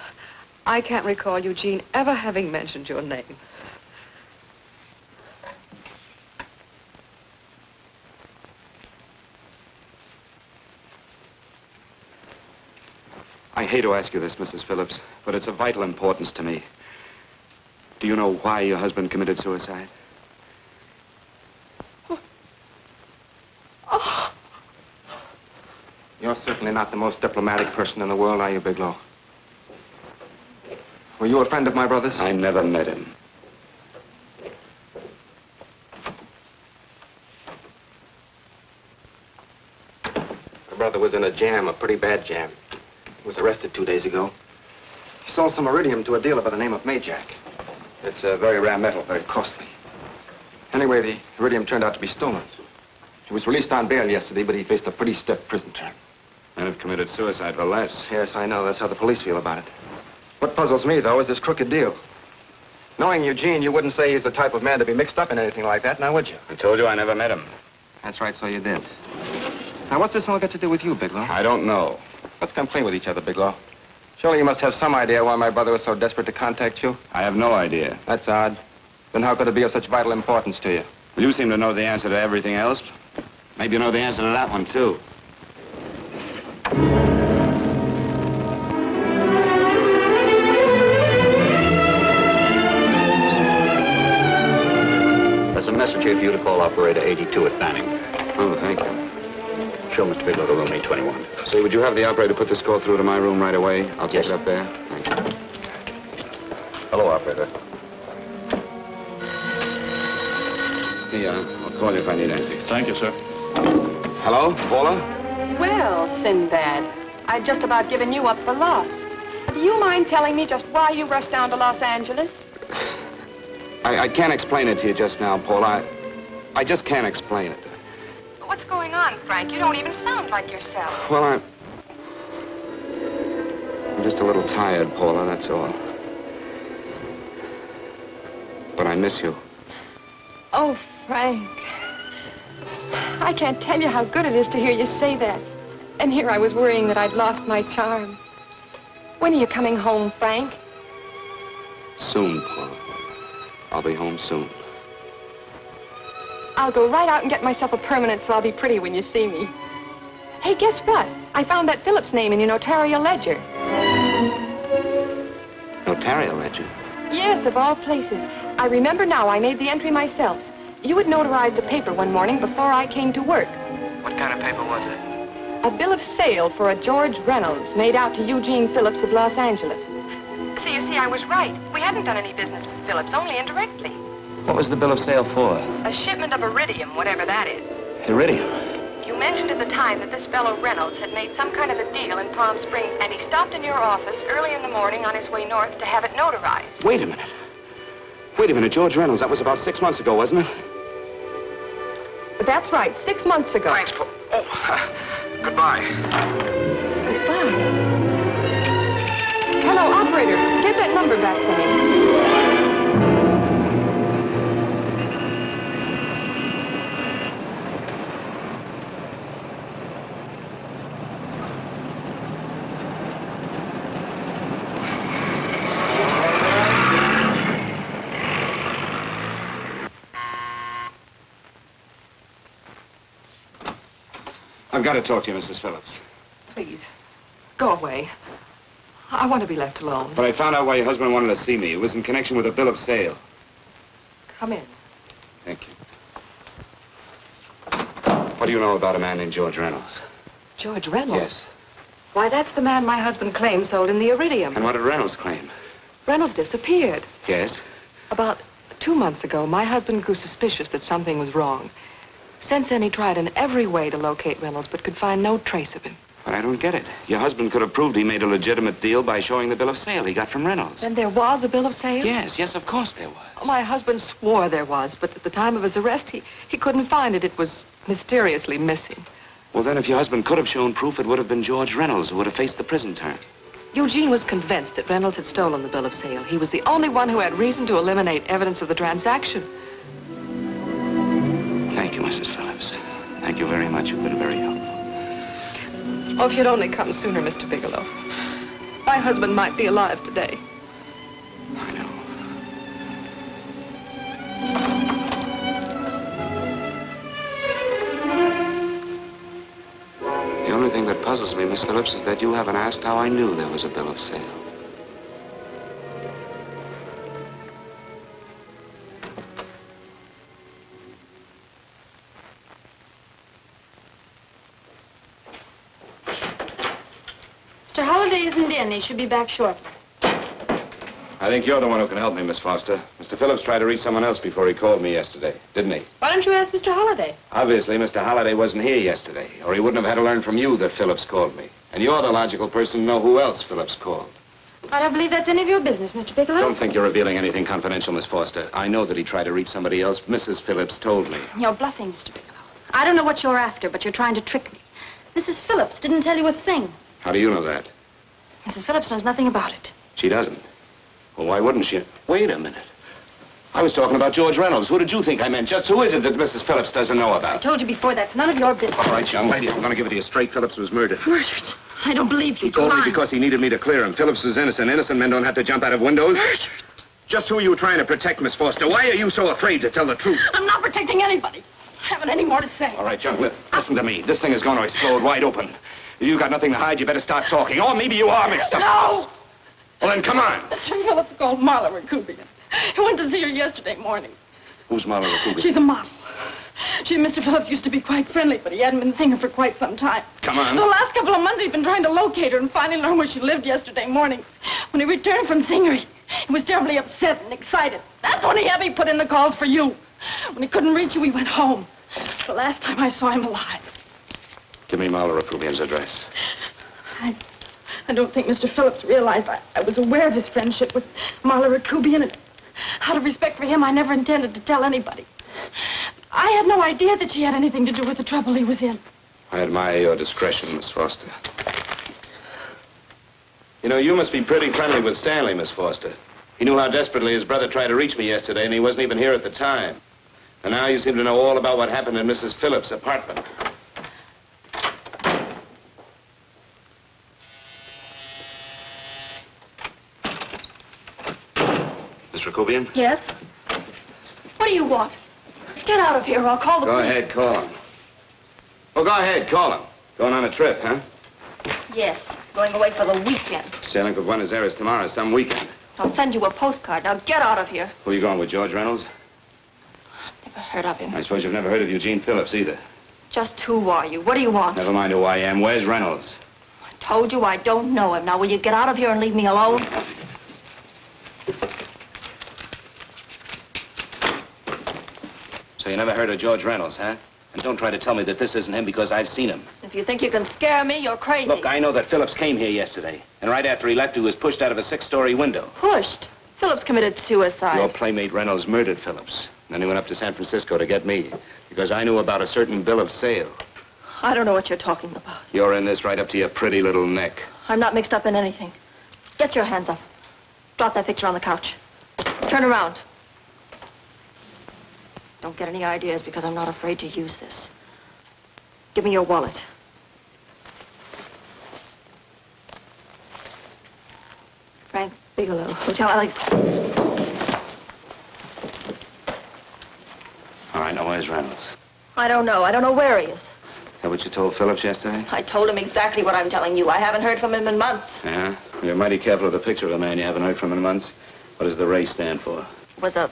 I can't recall Eugene ever having mentioned your name. I hate to ask you this, Mrs. Phillips, but it's of vital importance to me. Do you know why your husband committed suicide? Oh. You're certainly not the most diplomatic person in the world, are you, Bigelow? Were you a friend of my brother's? I never met him. My brother was in a jam, a pretty bad jam. He was arrested 2 days ago. He sold some iridium to a dealer by the name of Majak. It's a very rare metal, very costly. Anyway, the iridium turned out to be stolen. He was released on bail yesterday, but he faced a pretty stiff prison term. And have committed suicide for less. Yes, I know. That's how the police feel about it. What puzzles me, though, is this crooked deal. Knowing Eugene, you wouldn't say he's the type of man to be mixed up in anything like that, now would you? I told you I never met him. That's right, so you did. Now, what's this all got to do with you, Bigelow? I don't know. Let's come clean with each other, Bigelow. Surely you must have some idea why my brother was so desperate to contact you? I have no idea. That's odd. Then how could it be of such vital importance to you? Well, you seem to know the answer to everything else. Maybe you know the answer to that one, too. There's a message here for you to call operator 82 at Banning. Oh, thank you. Show Mr. Bigelow to room 821. Say, would you have the operator put this call through to my room right away? I'll take it up there. Thank you. Hello, operator. I'll call you if I need anything. Thank you, sir. Hello, Paula? Well, Sinbad, I'd just about given you up for lost. Do you mind telling me just why you rushed down to Los Angeles? I can't explain it to you just now, Paula. I just can't explain it. What's going on, Frank? You don't even sound like yourself. Well, I'm just a little tired, Paula, that's all. But I miss you. Oh, Frank. I can't tell you how good it is to hear you say that. And here I was worrying that I'd lost my charm. When are you coming home, Frank? Soon, Paula. I'll be home soon. I'll go right out and get myself a permanent so I'll be pretty when you see me. Hey, guess what? I found that Phillips name in your notarial ledger. Notarial ledger? Yes, of all places. I remember now I made the entry myself. You had notarized a paper one morning before I came to work. What kind of paper was it? A bill of sale for a George Reynolds made out to Eugene Phillips of Los Angeles. So you see, I was right. We hadn't done any business with Phillips, only indirectly. What was the bill of sale for? A shipment of iridium, whatever that is. Iridium? You mentioned at the time that this fellow Reynolds had made some kind of a deal in Palm Springs, and he stopped in your office early in the morning on his way north to have it notarized. Wait a minute. Wait a minute, George Reynolds. That was about 6 months ago, wasn't it? That's right, 6 months ago. Thanks, Paul. Oh, goodbye. Goodbye. Hello, operator. Get that number back for me. I've got to talk to you, Mrs. Phillips. Please, go away. I want to be left alone. But I found out why your husband wanted to see me. It was in connection with a bill of sale. Come in. Thank you. What do you know about a man named George Reynolds? George Reynolds? Yes. Why, that's the man my husband claims sold him the iridium. And what did Reynolds claim? Reynolds disappeared. Yes? About 2 months ago, my husband grew suspicious that something was wrong. Since then, he tried in every way to locate Reynolds, but could find no trace of him. But I don't get it. Your husband could have proved he made a legitimate deal by showing the bill of sale he got from Reynolds. Then there was a bill of sale? Yes, of course there was. My husband swore there was, but at the time of his arrest, he couldn't find it. It was mysteriously missing. Well, then, if your husband could have shown proof, it would have been George Reynolds who would have faced the prison term. Eugene was convinced that Reynolds had stolen the bill of sale. He was the only one who had reason to eliminate evidence of the transaction. Thank you, Mrs. Phillips. Thank you very much. You've been very helpful. Oh, if you'd only come sooner, Mr. Bigelow. My husband might be alive today. I know. The only thing that puzzles me, Miss Phillips, is that you haven't asked how I knew there was a bill of sale. Mr. Holliday isn't in. He should be back shortly. I think you're the one who can help me, Miss Foster. Mr. Phillips tried to reach someone else before he called me yesterday, didn't he? Why don't you ask Mr. Holliday? Obviously, Mr. Holliday wasn't here yesterday, or he wouldn't have had to learn from you that Phillips called me. And you're the logical person to know who else Phillips called. I don't believe that's any of your business, Mr. Bigelow. Don't think you're revealing anything confidential, Miss Foster. I know that he tried to reach somebody else. Mrs. Phillips told me. You're bluffing, Mr. Bigelow. I don't know what you're after, but you're trying to trick me. Mrs. Phillips didn't tell you a thing. How do you know that? Mrs. Phillips knows nothing about it. She doesn't. Well, why wouldn't she? Wait a minute. I was talking about George Reynolds. Who did you think I meant? Just who is it that Mrs. Phillips doesn't know I about? told you before, that's none of your business. All right, young lady, I'm going to give it to you straight. Phillips was murdered. Murdered? I don't believe you. He told me because he needed me to clear him. Phillips was innocent. Innocent men don't have to jump out of windows. Murdered? Just who are you trying to protect, Miss Foster? Why are you so afraid to tell the truth? I'm not protecting anybody. I haven't any more to say. All right, young, listen to me. This thing is going to explode wide open. If you've got nothing to hide, you better start talking. Or maybe you are mixed up. No! Well, then, come on. Mr. Phillips called Marla Rakubian. He went to see her yesterday morning. Who's Marla Rakubian? She's a model. She and Mr. Phillips used to be quite friendly, but he hadn't been seeing her for quite some time. Come on. The last couple of months, he'd been trying to locate her and finally learned where she lived yesterday morning. When he returned from seeing her, he was terribly upset and excited. That's when he had me put in the calls for you. When he couldn't reach you, he went home. The last time I saw him alive. Give me Marla Rakubian's address. I don't think Mr. Phillips realized I was aware of his friendship with Marla Rakubian, and out of respect for him, I never intended to tell anybody. I had no idea that she had anything to do with the trouble he was in. I admire your discretion, Miss Foster. You know, you must be pretty friendly with Stanley, Miss Foster. He knew how desperately his brother tried to reach me yesterday, and he wasn't even here at the time. And now you seem to know all about what happened in Mrs. Phillips' apartment. Miss Rakubian? Yes? What do you want? Get out of here or I'll call the Go police. ahead, call him. Oh, go ahead, call him. Going on a trip, huh? Yes, going away for the weekend. Sailing for Buenos Aires tomorrow, some weekend. I'll send you a postcard. Now get out of here. Who are you going with, George Reynolds? Never heard of him. I suppose you've never heard of Eugene Phillips either. Just who are you? What do you want? Never mind who I am. Where's Reynolds? I told you I don't know him. Now will you get out of here and leave me alone? So you never heard of George Reynolds, huh? And don't try to tell me that this isn't him because I've seen him. If you think you can scare me, you're crazy. Look, I know that Phillips came here yesterday. And right after he left, he was pushed out of a six-story window. Pushed? Phillips committed suicide. Your playmate Reynolds murdered Phillips. And then he went up to San Francisco to get me. Because I knew about a certain bill of sale. I don't know what you're talking about. You're in this right up to your pretty little neck. I'm not mixed up in anything. Get your hands up. Drop that picture on the couch. Turn around. Don't get any ideas because I'm not afraid to use this. Give me your wallet. Frank Bigelow, Hotel Alex. All right, now where's Reynolds? I don't know. I don't know where he is. Is that what you told Phillips yesterday? I told him exactly what I'm telling you. I haven't heard from him in months. Yeah? You're mighty careful of the picture of a man you haven't heard from in months. What does the Ray stand for? It was a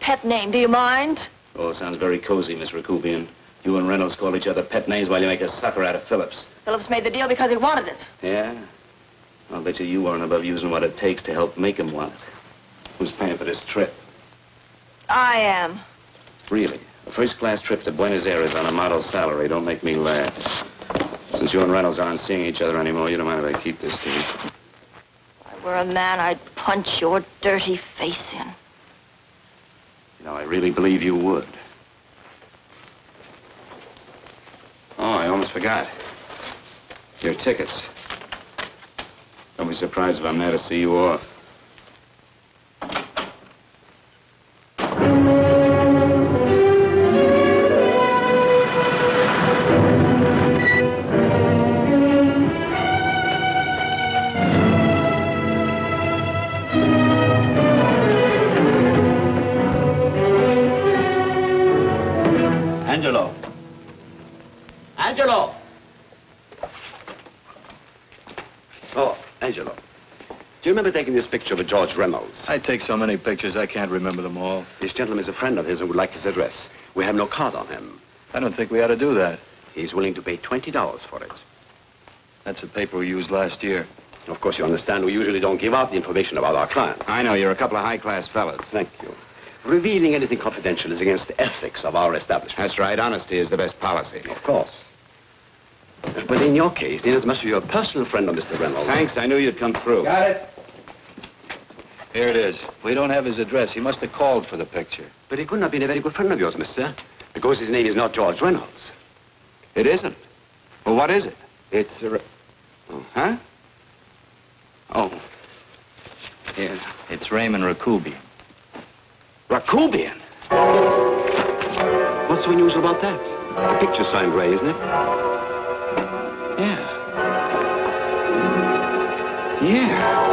pet name. Do you mind? Oh, it sounds very cozy, Miss Rakubian. You and Reynolds call each other pet names while you make a sucker out of Phillips. Phillips made the deal because he wanted it. Yeah? I'll bet you weren't above using what it takes to help make him want it. Who's paying for this trip? I am. Really? A first-class trip to Buenos Aires on a model salary. Don't make me laugh. Since you and Reynolds aren't seeing each other anymore, you don't mind if I keep this to you. If I were a man, I'd punch your dirty face in. You know, I really believe you would. Oh, I almost forgot. Your tickets. Don't be surprised if I'm there to see you off. Angelo. Angelo! Oh, Angelo. Do you remember taking this picture of George Reynolds? I take so many pictures, I can't remember them all. This gentleman is a friend of his and would like his address. We have no card on him. I don't think we ought to do that. He's willing to pay $20 for it. That's the paper we used last year. Of course, you understand, we usually don't give out the information about our clients. I know, you're a couple of high-class fellas. Thank you. Revealing anything confidential is against the ethics of our establishment. That's right. Honesty is the best policy. Of course. But in your case, inasmuch as you're a personal friend of Mr. Reynolds... Thanks. I knew you'd come through. Got it. Here it is. We don't have his address. He must have called for the picture. But he couldn't have been a very good friend of yours, mister, because his name is not George Reynolds. It isn't? Well, what is it? It's a... Oh, huh? Oh. Yeah. It's Raymond Rakubian. Rakubian? What's so unusual about that? The picture's signed Ray, isn't it? Yeah. Yeah.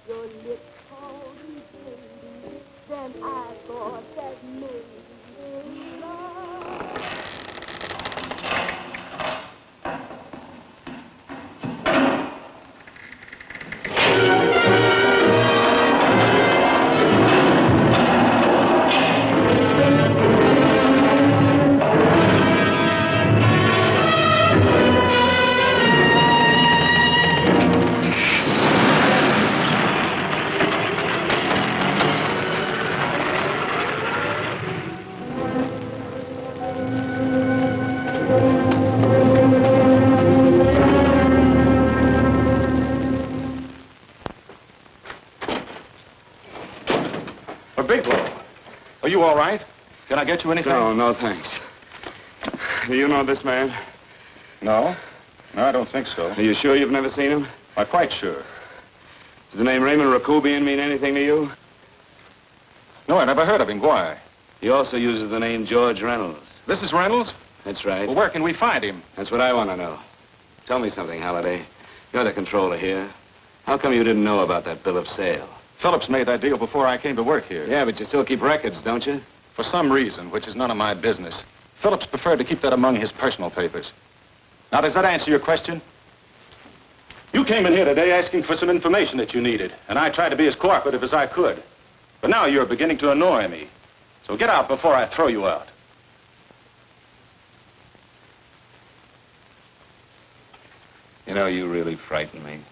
Your lips called me baby, then I thought that maybe love. Are you all right? Can I get you anything? No, thanks. Do you know this man? No. No, I don't think so. Are you sure you've never seen him? I'm quite sure. Does the name Raymond Rakubian mean anything to you? No, I never heard of him. Why? He also uses the name George Reynolds. This is Reynolds? That's right. Well, where can we find him? That's what I want to know. Tell me something, Halliday. You're the controller here. How come you didn't know about that bill of sale? Phillips made that deal before I came to work here. Yeah, but you still keep records, don't you? For some reason, which is none of my business, Phillips preferred to keep that among his personal papers. Now, does that answer your question? You came in here today asking for some information that you needed, and I tried to be as cooperative as I could. But now you're beginning to annoy me. So get out before I throw you out. You know, you really frighten me.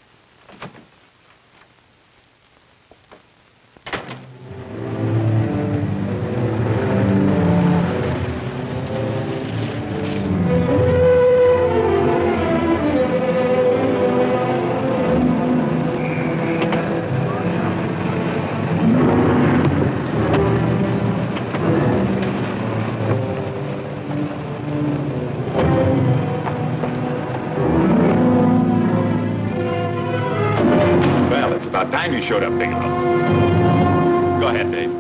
showed up, Bigelow. Go ahead, Dave.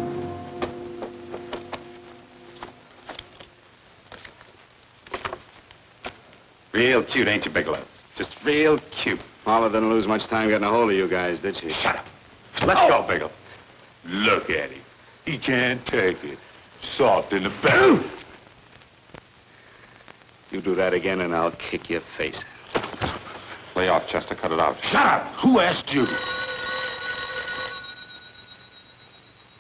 Real cute, ain't you, Bigelow? Just real cute. Paula didn't lose much time getting a hold of you guys, did she? Shut up. Let's go, Bigelow. Look at him. He can't take it. Soft in the back. You do that again and I'll kick your face. Lay off, Chester. Cut it out. Shut up! Who asked you?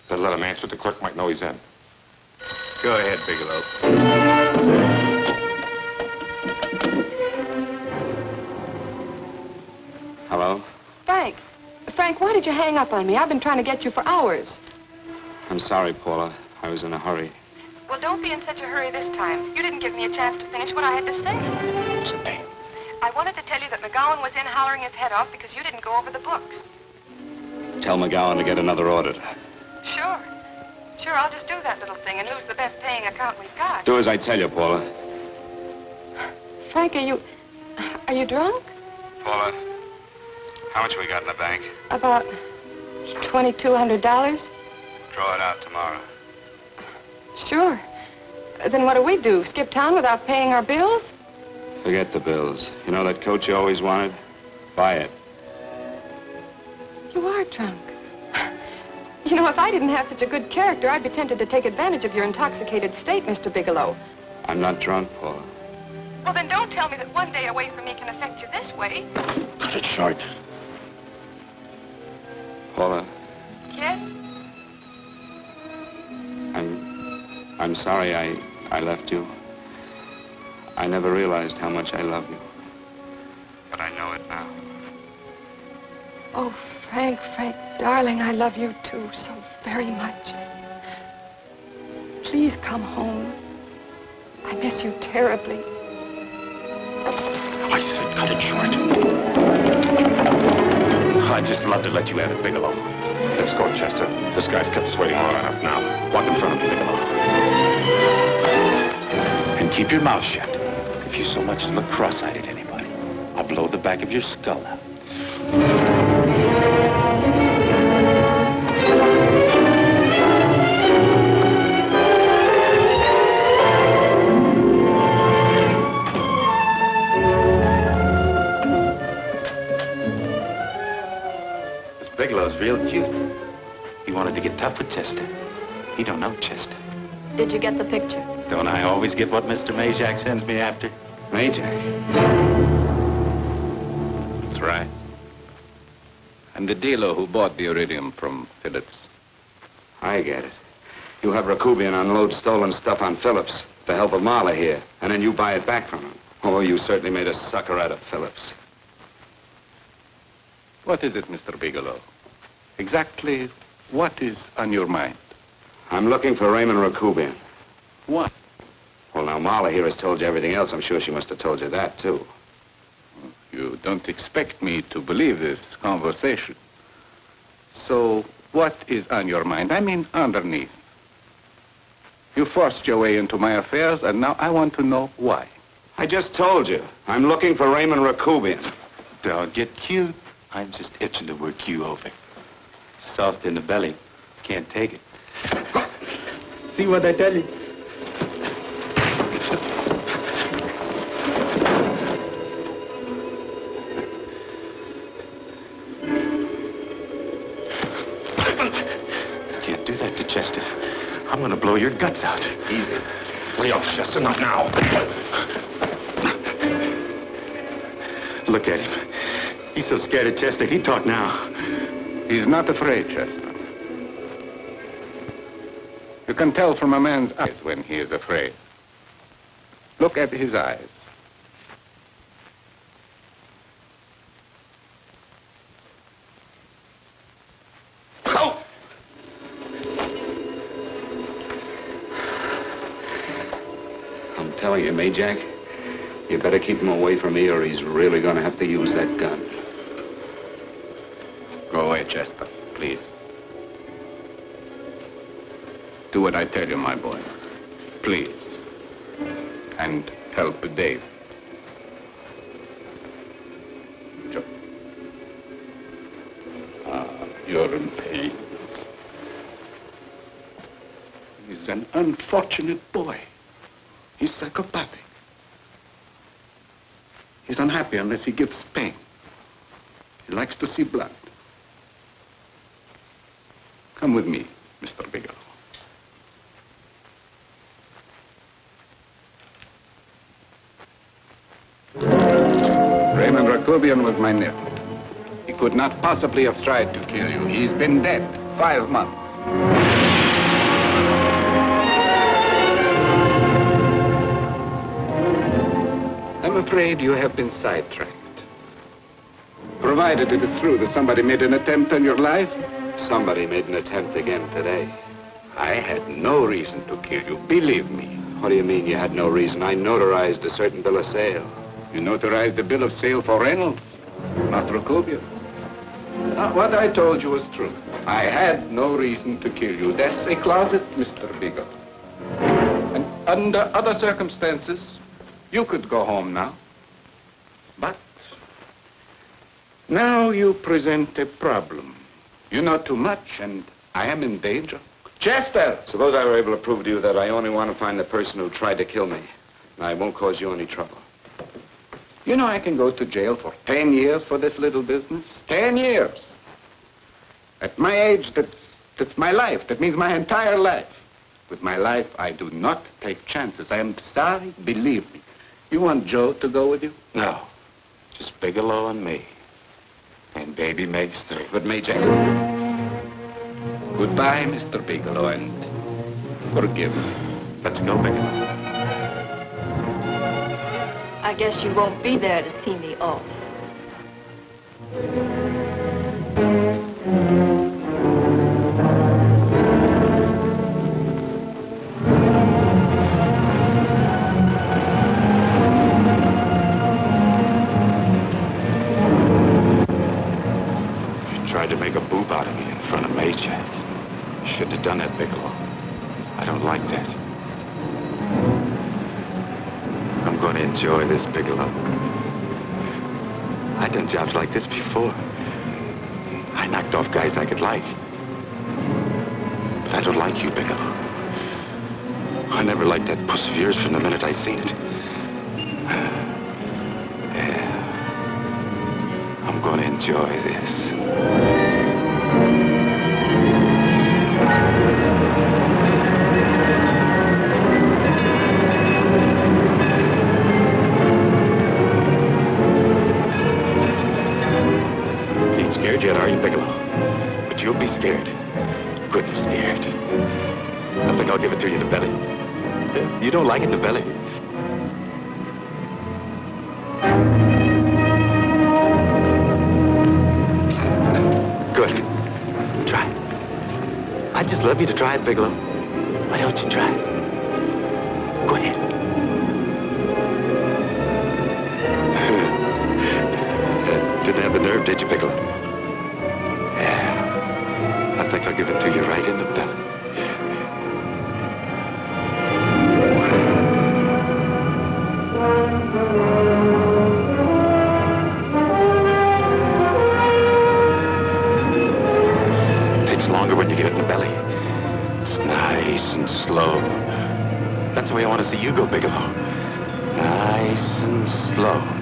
Better let him answer. The clerk might know he's in. Go ahead, Bigelow. Hello? Frank. Frank, why did you hang up on me? I've been trying to get you for hours. I'm sorry, Paula. I was in a hurry. Well, don't be in such a hurry this time. You didn't give me a chance to finish what I had to say. What's the name? I wanted to tell you that McGowan was in hollering his head off because you didn't go over the books. Tell McGowan to get another auditor. Sure. Sure, I'll just do that little thing and lose the best paying account we've got. Do as I tell you, Paula. Frank, are you drunk? Paula, how much we got in the bank? About $2,200. Draw it out tomorrow. Sure. Then what do? Skip town without paying our bills? Forget the bills. You know that coat you always wanted? Buy it. You are drunk. You know, if I didn't have such a good character, I'd be tempted to take advantage of your intoxicated state, Mr. Bigelow. I'm not drunk, Paula. Well, then don't tell me that one day away from me can affect you this way. Cut it short. Paula, Yes? I'm sorry I left you. I never realized how much I love you. But I know it now. Oh, Frank, darling, I love you too so very much. Please come home. I miss you terribly. I said cut it short. I'd just love to let you have it, Bigelow. Let's go, Chester. This guy's kept us waiting long enough now. Walk in front of me, Bigelow. And keep your mouth shut. If you so much as look cross-eyed at anybody, I'll blow the back of your skull out. Bigelow's real cute. He wanted to get tough with Chester. He don't know Chester. Did you get the picture? Don't I always get what Mr. Majak sends me after? Majak? That's right. I'm the dealer who bought the iridium from Phillips. I get it. You have Rakubian unload stolen stuff on Phillips with the help of Marla here, and then you buy it back from him. Oh, you certainly made a sucker out of Phillips. What is it, Mr. Bigelow? Exactly what is on your mind? I'm looking for Raymond Rakubian. What? Well, now, Marla here has told you everything else. I'm sure she must have told you that, too. You don't expect me to believe this conversation. So, what is on your mind? I mean, underneath. You forced your way into my affairs, and now I want to know why. I just told you. I'm looking for Raymond Rakubian. Don't get cute. I'm just itching to work you over. Soft in the belly. Can't take it. See what I tell you? Can't do that to Chester. I'm gonna blow your guts out. Easy. Lay off, Chester, not now. Look at him. He's so scared of Chester, he'd talk now. He's not afraid, Chester. You can tell from a man's eyes when he is afraid. Look at his eyes. Oh! I'm telling you, Majak, you better keep him away from me or he's really going to have to use that gun. Go away, Chester, please. Do what I tell you, my boy. Please. And help Dave. Joe. You're is an unfortunate boy. He's psychopathic. He's unhappy unless he gives pain. He likes to see blood. Come with me, Mr. Bigelow. Raymond Rakubian was my nephew. He could not possibly have tried to kill you. He's been dead 5 months. I'm afraid you have been sidetracked. Provided it is true that somebody made an attempt on your life. Somebody made an attempt again today. I had no reason to kill you, believe me. What do you mean you had no reason? I notarized a certain bill of sale. You notarized the bill of sale for Reynolds, not Rakubian. What I told you was true. I had no reason to kill you. That's a closet, Mr. Bigelow. And under other circumstances, you could go home now. But now you present a problem. You know too much, and I am in danger. Chester! Suppose I were able to prove to you that I only want to find the person who tried to kill me. And I won't cause you any trouble. You know I can go to jail for 10 years for this little business. 10 years. At my age, that's my life. That means my entire life. With my life, I do not take chances. I am sorry, believe me. You want Joe to go with you? No. Just Bigelow and me. And baby Meg's three. But Major, goodbye, Mr. Bigelow, and forgive me. Let's go, Bigelow. I guess you won't be there to see me off. You tried to make a boob out of me in front of Major. You shouldn't have done that, Bigelow. I don't like that. I'm going to enjoy this, Bigelow. I've done jobs like this before. I knocked off guys I could like. But I don't like you, Bigelow. I never liked that puss of yours from the minute I seen it. Yeah. I'm going to enjoy this. Scared yet, are you, Bigelow? But you'll be scared. Good scared. I think I'll give it to you in the belly. You don't like it in the belly? Good. Try it. I'd just love you to try it, Bigelow. Why don't you try it? Go ahead. Didn't have the nerve, did you, Bigelow? I think I'll give it to you right in the belly. It takes longer when you get it in the belly. It's nice and slow. That's the way I want to see you go, Bigelow. Nice and slow.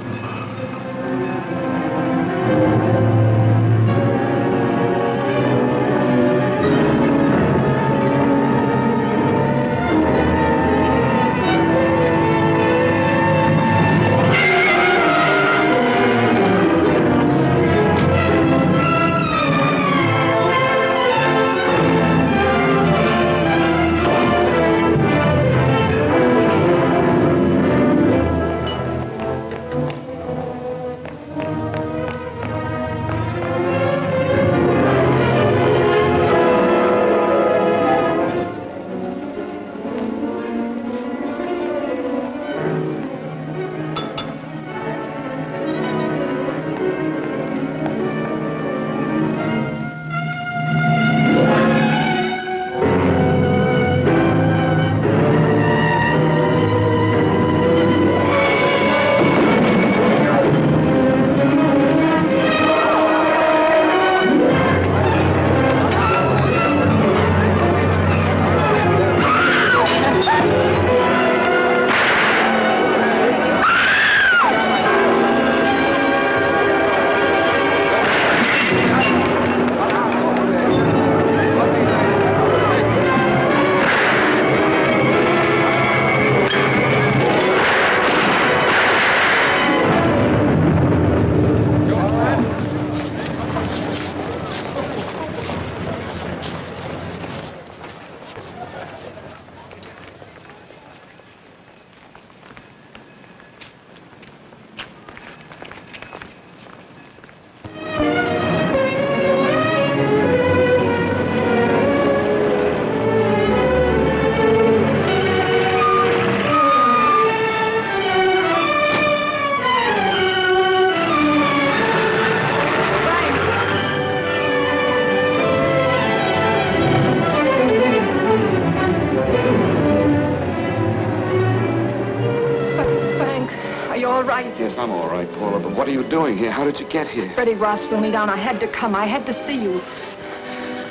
all right? Yes, I'm all right, Paula, but what are you doing here? How did you get here? Freddie Ross threw me down. I had to come. I had to see you.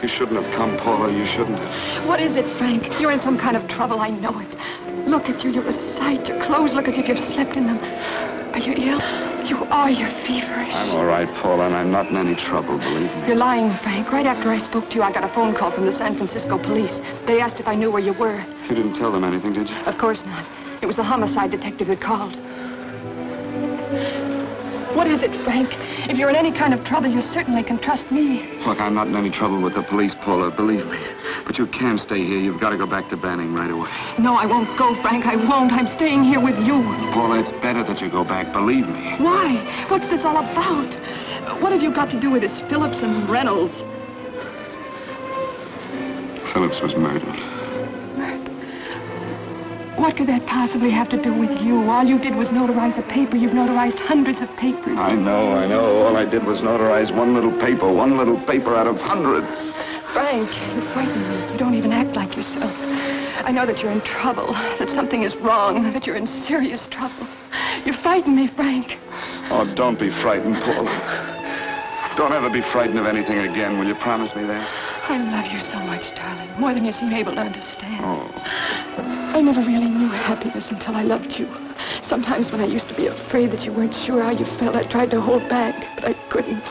You shouldn't have come, Paula. You shouldn't have. What is it, Frank? You're in some kind of trouble. I know it. Look at you. You're a sight. Your clothes look as if you've slept in them. Are you ill? You are. You're feverish. I'm all right, Paula, and I'm not in any trouble, believe me. You're lying, Frank. Right after I spoke to you, I got a phone call from the San Francisco police. They asked if I knew where you were. You didn't tell them anything, did you? Of course not. It was the homicide detective that called. What is it, Frank? If you're in any kind of trouble, you certainly can trust me. Look, I'm not in any trouble with the police, Paula, believe me. But you can't stay here. You've got to go back to Banning right away. No, I won't go, Frank. I won't. I'm staying here with you. Paula, it's better that you go back, believe me. Why? What's this all about? What have you got to do with this Phillips and Reynolds? Phillips was murdered. What could that possibly have to do with you? All you did was notarize a paper. You've notarized hundreds of papers. I know. All I did was notarize one little paper out of hundreds. Frank, you frighten me. You don't even act like yourself. I know that you're in trouble, that something is wrong, that you're in serious trouble. You frighten me, Frank. Oh, don't be frightened, Paula. Don't ever be frightened of anything again. Will you promise me that? I love you so much, darling. More than you seem able to understand. Oh. I never really knew happiness until I loved you. Sometimes when I used to be afraid that you weren't sure how you felt, I tried to hold back, but I couldn't.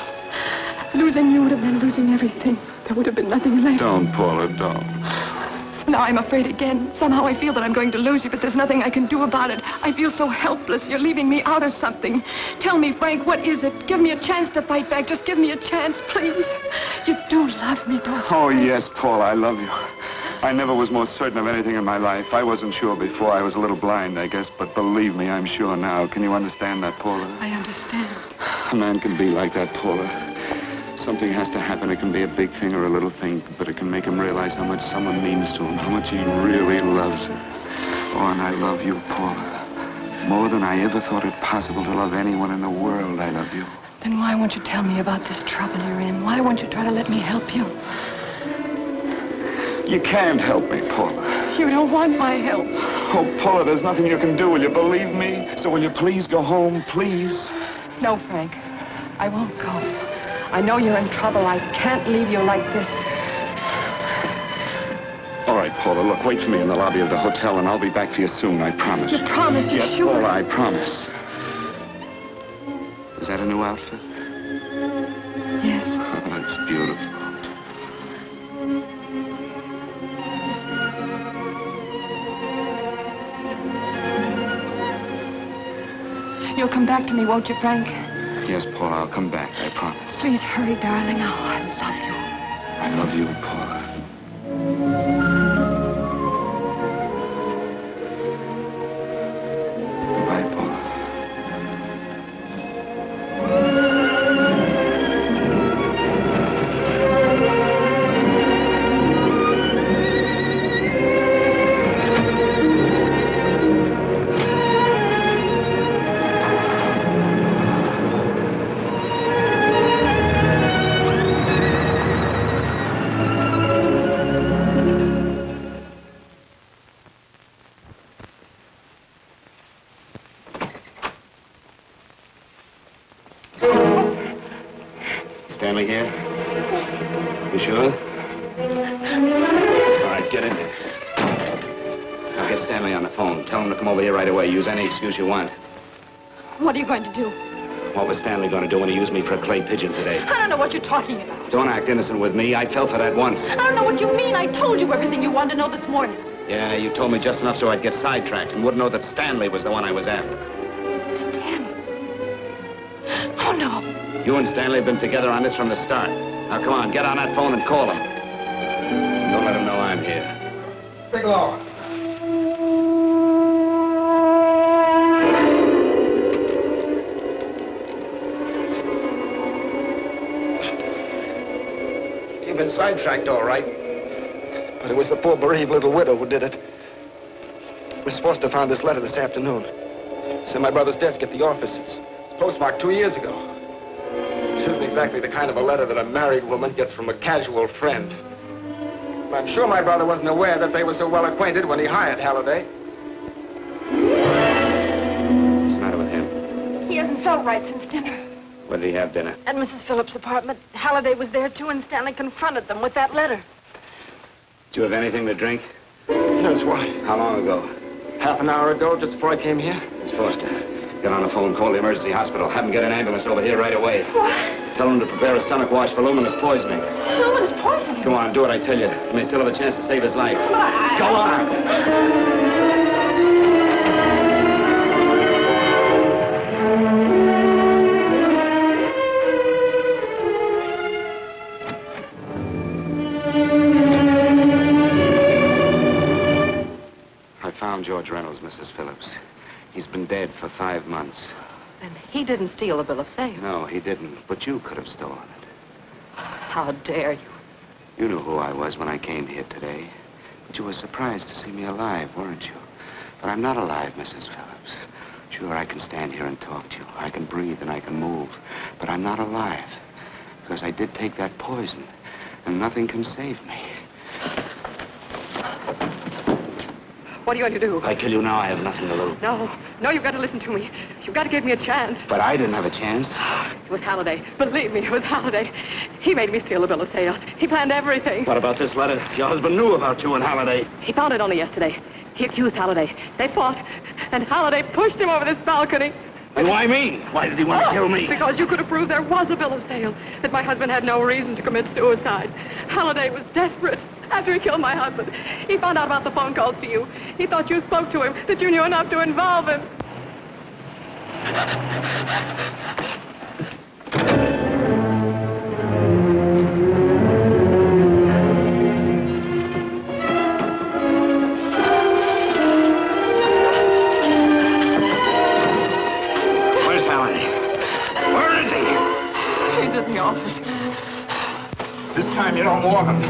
Losing you would have meant losing everything. There would have been nothing left. Don't, Paula, don't. Now I'm afraid again. Somehow I feel that I'm going to lose you, but there's nothing I can do about it. I feel so helpless. You're leaving me out of something. Tell me, Frank, what is it? Give me a chance to fight back. Just give me a chance, please. You do love me, don't you? Oh, yes, Paula, I love you. I never was more certain of anything in my life. I wasn't sure before. I was a little blind, I guess, but believe me, I'm sure now. Can you understand that, Paula? I understand. A man can be like that, Paula. Something has to happen. It can be a big thing or a little thing, but it can make him realize how much someone means to him, how much he really loves her. Oh, and I love you, Paula. More than I ever thought it possible to love anyone in the world, I love you. Then why won't you tell me about this trouble you're in? Why won't you try to let me help you? You can't help me, Paula. You don't want my help. Oh, Paula, there's nothing you can do. Will you believe me? So will you please go home, please? No, Frank. I won't go. I know you're in trouble. I can't leave you like this. All right, Paula, look, wait for me in the lobby of the hotel, and I'll be back for you soon, I promise. You promise? You're yes, sure? Paula, I promise. Is that a new outfit? Yes. Oh, that's beautiful. You'll come back to me, won't you, Frank? Yes, Paula, I'll come back, I promise. Please hurry, darling. Oh, I love you. I love you, Paula. Goodbye, Paula. Stanley here? You sure? All right, get in there. Now get Stanley on the phone. Tell him to come over here right away. Use any excuse you want. What are you going to do? What was Stanley going to do when he used me for a clay pigeon today? I don't know what you're talking about. Don't act innocent with me. I fell for that once. I don't know what you mean. I told you everything you wanted to know this morning. Yeah, you told me just enough so I'd get sidetracked and wouldn't know that Stanley was the one I was after. Stanley? Oh, no. You and Stanley have been together on this from the start. Now, come on, get on that phone and call him. Don't let him know I'm here. Bigelow. You've been sidetracked, all right. But it was the poor bereaved little widow who did it. Miss Foster found this letter this afternoon. It's in my brother's desk at the office. It's postmarked 2 years ago. It isn't exactly the kind of a letter that a married woman gets from a casual friend. I'm sure my brother wasn't aware that they were so well acquainted when he hired Halliday. What's the matter with him? all right since dinner. Where did he have dinner? At Mrs. Phillips' apartment. Halliday was there, too, and Stanley confronted them with that letter. Do you have anything to drink? Yes, why? How long ago? Half an hour ago, just before I came here. Miss Foster, get on the phone, call the emergency hospital. Have them get an ambulance over here right away. What? Tell them to prepare a stomach wash for luminous poisoning. Luminous poisoning? Come on, do what I tell you. You may still have a chance to save his life. Go on! I found George Reynolds, Mrs. Phillips. He's been dead for 5 months. And he didn't steal the bill of sale. No, he didn't. But you could have stolen it. How dare you? You knew who I was when I came here today. But you were surprised to see me alive, weren't you? But I'm not alive, Mrs. Phillips. Sure, I can stand here and talk to you. I can breathe and I can move. But I'm not alive. Because I did take that poison. And nothing can save me. What are you going to do? If I kill you now, I have nothing to lose. No, you've got to listen to me. You've got to give me a chance. But I didn't have a chance. It was Halliday. Believe me, it was Halliday. He made me steal the bill of sale. He planned everything. What about this letter? Your husband knew about you and Halliday. He found it only yesterday. He accused Halliday. They fought, and Halliday pushed him over this balcony. And why me? Why did he want to kill me? Because you could have proved there was a bill of sale, that my husband had no reason to commit suicide. Halliday was desperate. After he killed my husband, he found out about the phone calls to you. He thought you spoke to him, that you knew enough to involve him. Where's Halliday? Where is he? He's in the office. This time you don't walk him.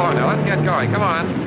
floor now. Let's get going. Come on.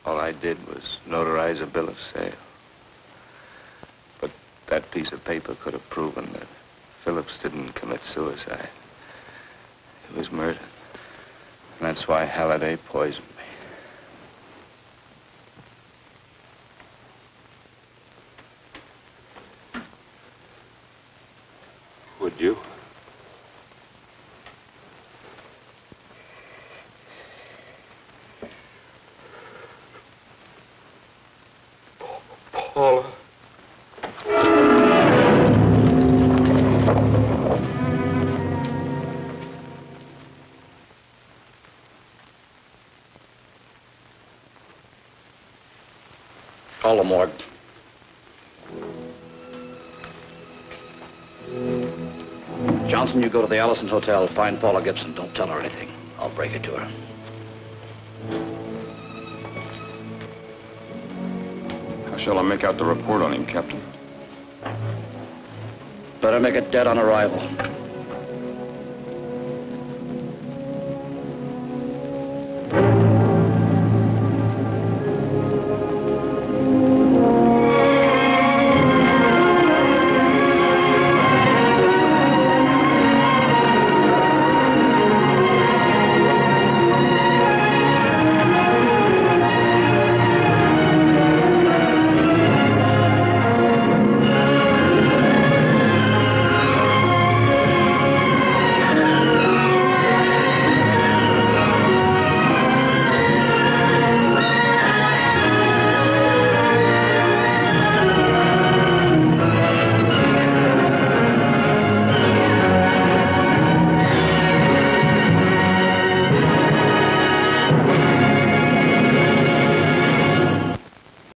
All I did was notarize a bill of sale. But that piece of paper could have proven that Phillips didn't commit suicide. He was murdered. And that's why Halliday poisoned me. Would you? Paula. Call the morgue. Johnson, you go to the Allison Hotel, find Paula Gibson. Don't tell her anything. I'll break it to her. How shall I make out the report on him, Captain? Better make it dead on arrival.